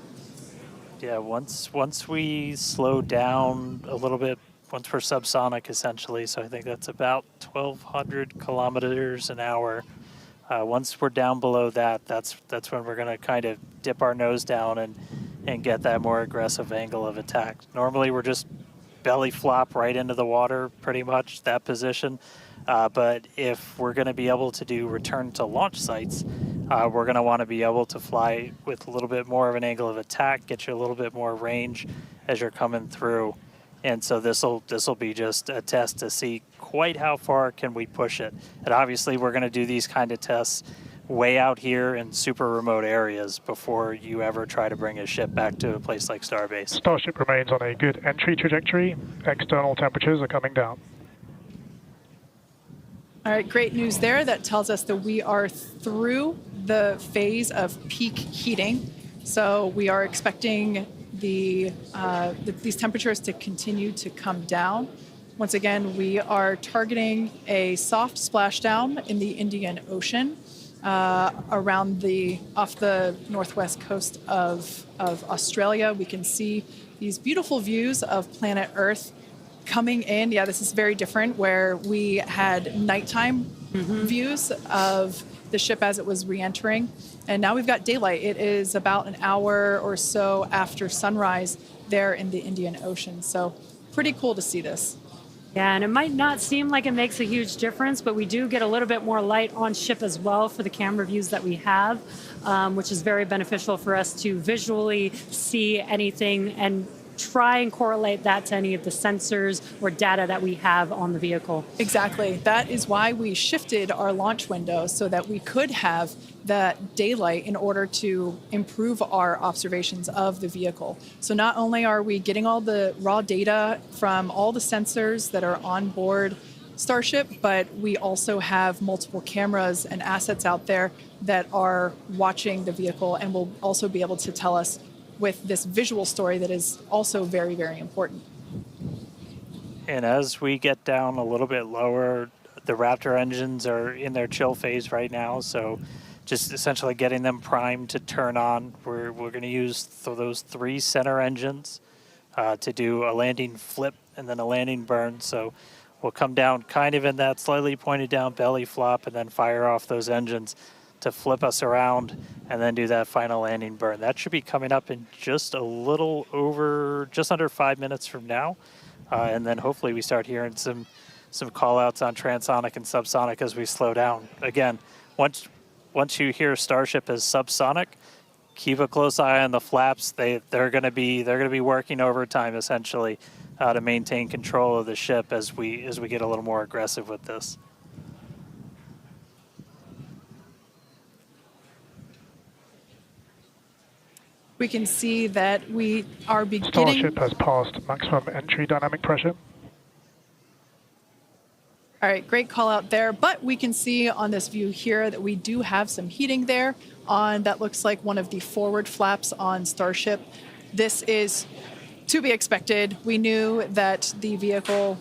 [SPEAKER 4] Yeah, once we slow down a little bit, once we're subsonic essentially, so I think that's about 1,200 kilometers an hour. Once we're down below that, that's when we're going to kind of dip our nose down and get that more aggressive angle of attack. Normally we're just belly flop right into the water, pretty much that position. But if we're going to be able to do return to launch sites, we're going to want to be able to fly with a little bit more of an angle of attack, get you a little bit more range as you're coming through. And so this'll be just a test to see quite how far can we push it. And obviously we're going to do these kind of tests way out here in super remote areas before you ever try to bring a ship back to a place like Starbase.
[SPEAKER 9] Starship remains on a good entry trajectory. External temperatures are coming down.
[SPEAKER 2] All right, great news there. That tells us that we are through the phase of peak heating. So we are expecting these temperatures to continue to come down. Once again, we are targeting a soft splashdown in the Indian Ocean off the northwest coast of Australia. We can see these beautiful views of planet Earth coming in. Yeah, this is very different, where we had nighttime views of the ship as it was re-entering, and now we've got daylight. It is about an hour or so after sunrise there in the Indian Ocean, so pretty cool to see this.
[SPEAKER 3] Yeah, and it might not seem like it makes a huge difference, but we do get a little bit more light on ship as well for the camera views that we have, which is very beneficial for us to visually see anything and try and correlate that to any of the sensors or data that we have on the vehicle.
[SPEAKER 2] Exactly. That is why we shifted our launch window so that we could have that daylight in order to improve our observations of the vehicle. So not only are we getting all the raw data from all the sensors that are on board Starship, but we also have multiple cameras and assets out there that are watching the vehicle and will also be able to tell us with this visual story that is also very, very important.
[SPEAKER 4] And as we get down a little bit lower, the Raptor engines are in their chill phase right now, so just essentially getting them primed to turn on. We're going to use those 3 center engines to do a landing flip and then a landing burn. So we'll come down kind of in that slightly pointed down belly flop and then fire off those engines to flip us around and then do that final landing burn. That should be coming up in just under 5 minutes from now. And then hopefully we start hearing some call outs on transonic and subsonic as we slow down. Again, once you hear Starship as subsonic, keep a close eye on the flaps. They're going to be working overtime essentially to maintain control of the ship as we get a little more aggressive with this.
[SPEAKER 2] We can see that we are beginning...
[SPEAKER 9] Starship has passed maximum entry dynamic pressure.
[SPEAKER 2] All right, great call out there. But we can see on this view here that we do have some heating there on that looks like one of the forward flaps on Starship. This is to be expected. We knew that the vehicle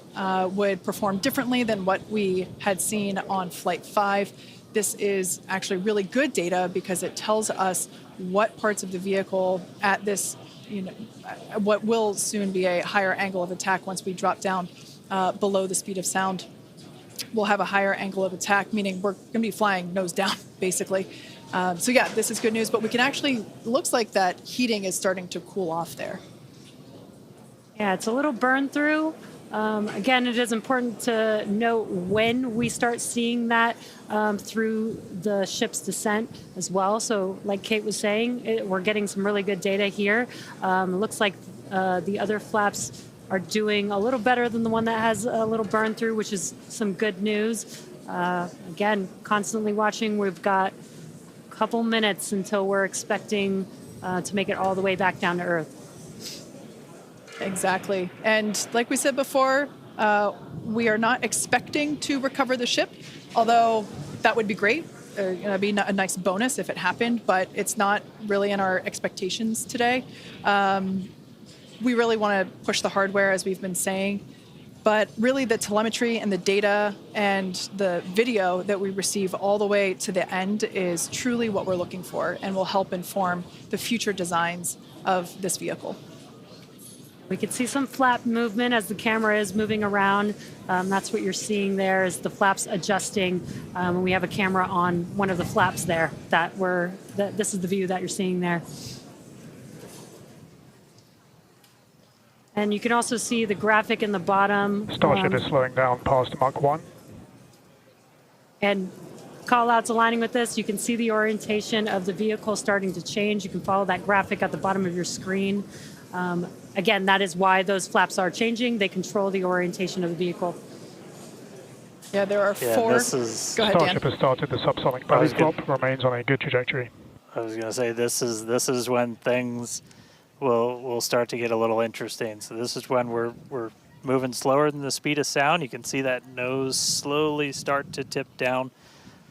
[SPEAKER 2] would perform differently than what we had seen on Flight 5. This is actually really good data because it tells us what parts of the vehicle at this, what will soon be a higher angle of attack once we drop down below the speed of sound. we'll have a higher angle of attack, meaning we're going to be flying nose down, basically. So yeah, this is good news, but we can actually, looks like that heating is starting to cool off there.
[SPEAKER 3] Yeah, it's a little burn through. Again, it is important to note when we start seeing that through the ship's descent as well. So like Kate was saying, we're getting some really good data here. It looks like the other flaps are doing a little better than the one that has a little burn through, which is some good news. Again, constantly watching. We've got a couple minutes until we're expecting to make it all the way back down to Earth.
[SPEAKER 2] Exactly. And like we said before, we are not expecting to recover the ship, although that would be great. It would be a nice bonus if it happened, but it's not really in our expectations today. We really want to push the hardware, as we've been saying, but really the telemetry and the data and the video that we receive all the way to the end is truly what we're looking for and will help inform the future designs of this vehicle.
[SPEAKER 3] We can see some flap movement as the camera is moving around. That's what you're seeing there is the flaps adjusting. And we have a camera on one of the flaps there this is the view that you're seeing there. And you can also see the graphic in the bottom.
[SPEAKER 9] Starship is slowing down past Mach 1.
[SPEAKER 3] And call outs aligning with this. You can see the orientation of the vehicle starting to change. You can follow that graphic at the bottom of your screen. Again, that is why those flaps are changing. They control the orientation of the vehicle.
[SPEAKER 2] Yeah, there are four.
[SPEAKER 3] Go ahead, Dan.
[SPEAKER 9] Starship has started the subsonic belly flop, remains on a good trajectory.
[SPEAKER 4] I was going to say this is when things will start to get a little interesting. So this is when we're moving slower than the speed of sound. You can see that nose slowly start to tip down,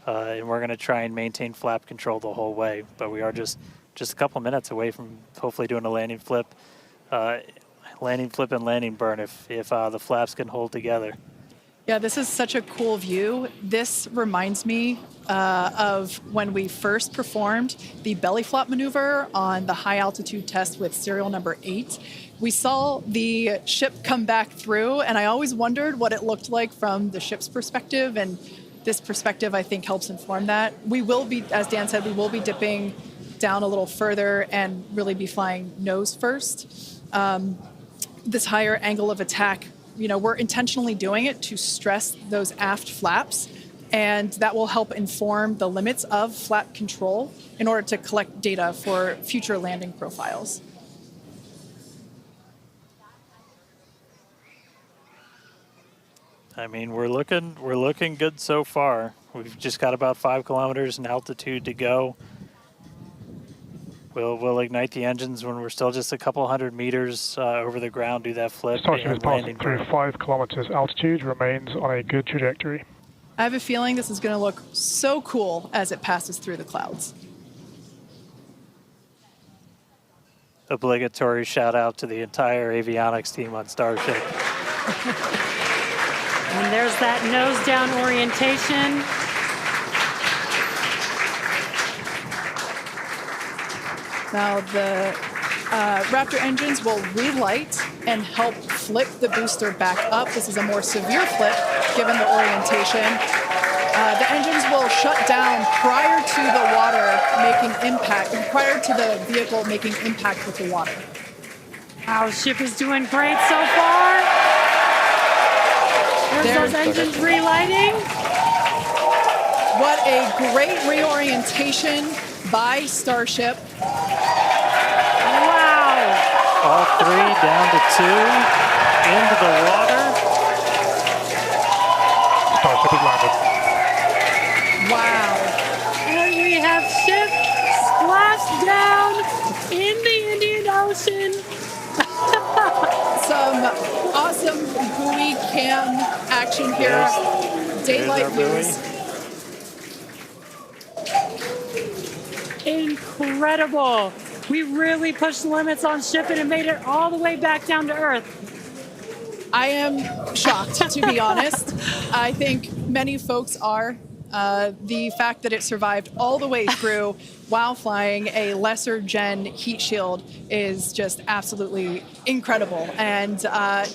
[SPEAKER 4] and we're going to try and maintain flap control the whole way. But we are just a couple minutes away from hopefully doing a landing flip and landing burn if the flaps can hold together.
[SPEAKER 2] Yeah, this is such a cool view. This reminds me of when we first performed the belly flop maneuver on the high altitude test with serial number 8. We saw the ship come back through, and I always wondered what it looked like from the ship's perspective, and this perspective, I think, helps inform that. We will be, as Dan said, we will be dipping down a little further and really be flying nose first. This higher angle of attack, we're intentionally doing it to stress those aft flaps, and that will help inform the limits of flap control in order to collect data for future landing profiles.
[SPEAKER 4] I mean, we're looking good so far. We've just got about 5 kilometers in altitude to go. We'll ignite the engines when we're still just a couple hundred meters over the ground, do that flip.
[SPEAKER 9] Starship is passing through 5 kilometers altitude, remains on a good trajectory.
[SPEAKER 2] I have a feeling this is going to look so cool as it passes through the clouds.
[SPEAKER 4] Obligatory shout out to the entire avionics team on Starship.
[SPEAKER 3] And there's that nose down orientation.
[SPEAKER 2] Now the Raptor engines will relight and help flip the booster back up. This is a more severe flip given the orientation. The engines will shut down prior to the water making impact, prior to the vehicle making impact with the water.
[SPEAKER 3] Our ship is doing great so far. There's those engines relighting.
[SPEAKER 2] What a great reorientation by Starship.
[SPEAKER 3] Wow.
[SPEAKER 4] All 3 down to 2 into the water.
[SPEAKER 9] Starship is landed.
[SPEAKER 3] Wow. And we have ship splashed down in the Indian Ocean.
[SPEAKER 2] Some awesome buoy cam action here. Daylight views.
[SPEAKER 3] Incredible. We really pushed the limits on shipping and made it all the way back down to Earth.
[SPEAKER 2] I am shocked, to be honest. I think many folks are. The fact that it survived all the way through while flying a lesser gen heat shield is just absolutely incredible. And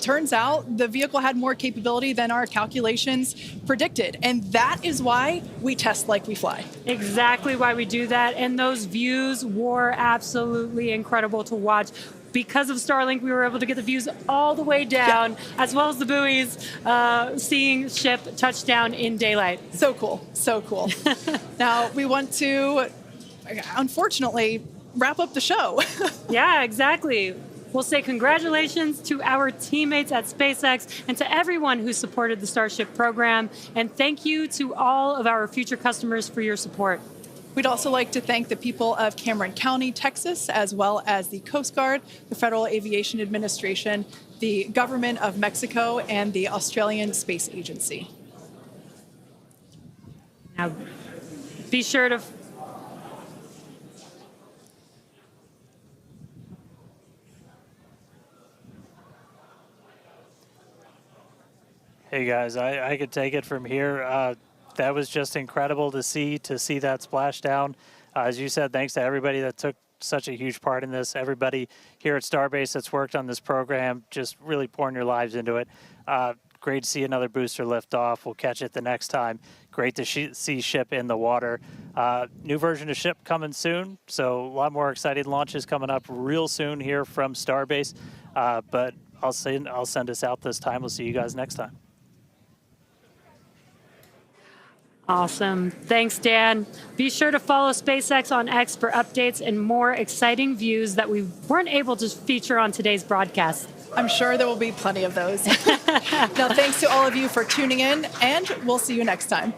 [SPEAKER 2] turns out the vehicle had more capability than our calculations predicted. And that is why we test like we fly.
[SPEAKER 3] Exactly why we do that. And those views were absolutely incredible to watch. Because of Starlink, we were able to get the views all the way down, as well as the buoys, seeing ship touchdown in daylight.
[SPEAKER 2] So cool, so cool. Now, we want to, unfortunately, wrap up the show.
[SPEAKER 3] Yeah, exactly. We'll say congratulations to our teammates at SpaceX and to everyone who supported the Starship program. And thank you to all of our future customers for your support.
[SPEAKER 2] We'd also like to thank the people of Cameron County, Texas, as well as the Coast Guard, the Federal Aviation Administration, the Government of Mexico, and the Australian Space Agency.
[SPEAKER 3] Now, be sure to...
[SPEAKER 4] Hey guys, I could take it from here. That was just incredible to see that splashdown. As you said, thanks to everybody that took such a huge part in this. Everybody here at Starbase that's worked on this program, just really pouring your lives into it. Great to see another booster lift off. We'll catch it the next time. Great to see ship in the water. New version of ship coming soon, so a lot more exciting launches coming up real soon here from Starbase. But I'll send us out this time. We'll see you guys next time.
[SPEAKER 3] Awesome. Thanks, Dan. Be sure to follow SpaceX on X for updates and more exciting views that we weren't able to feature on today's broadcast.
[SPEAKER 2] I'm sure there will be plenty of those. Now, thanks to all of you for tuning in, and we'll see you next time.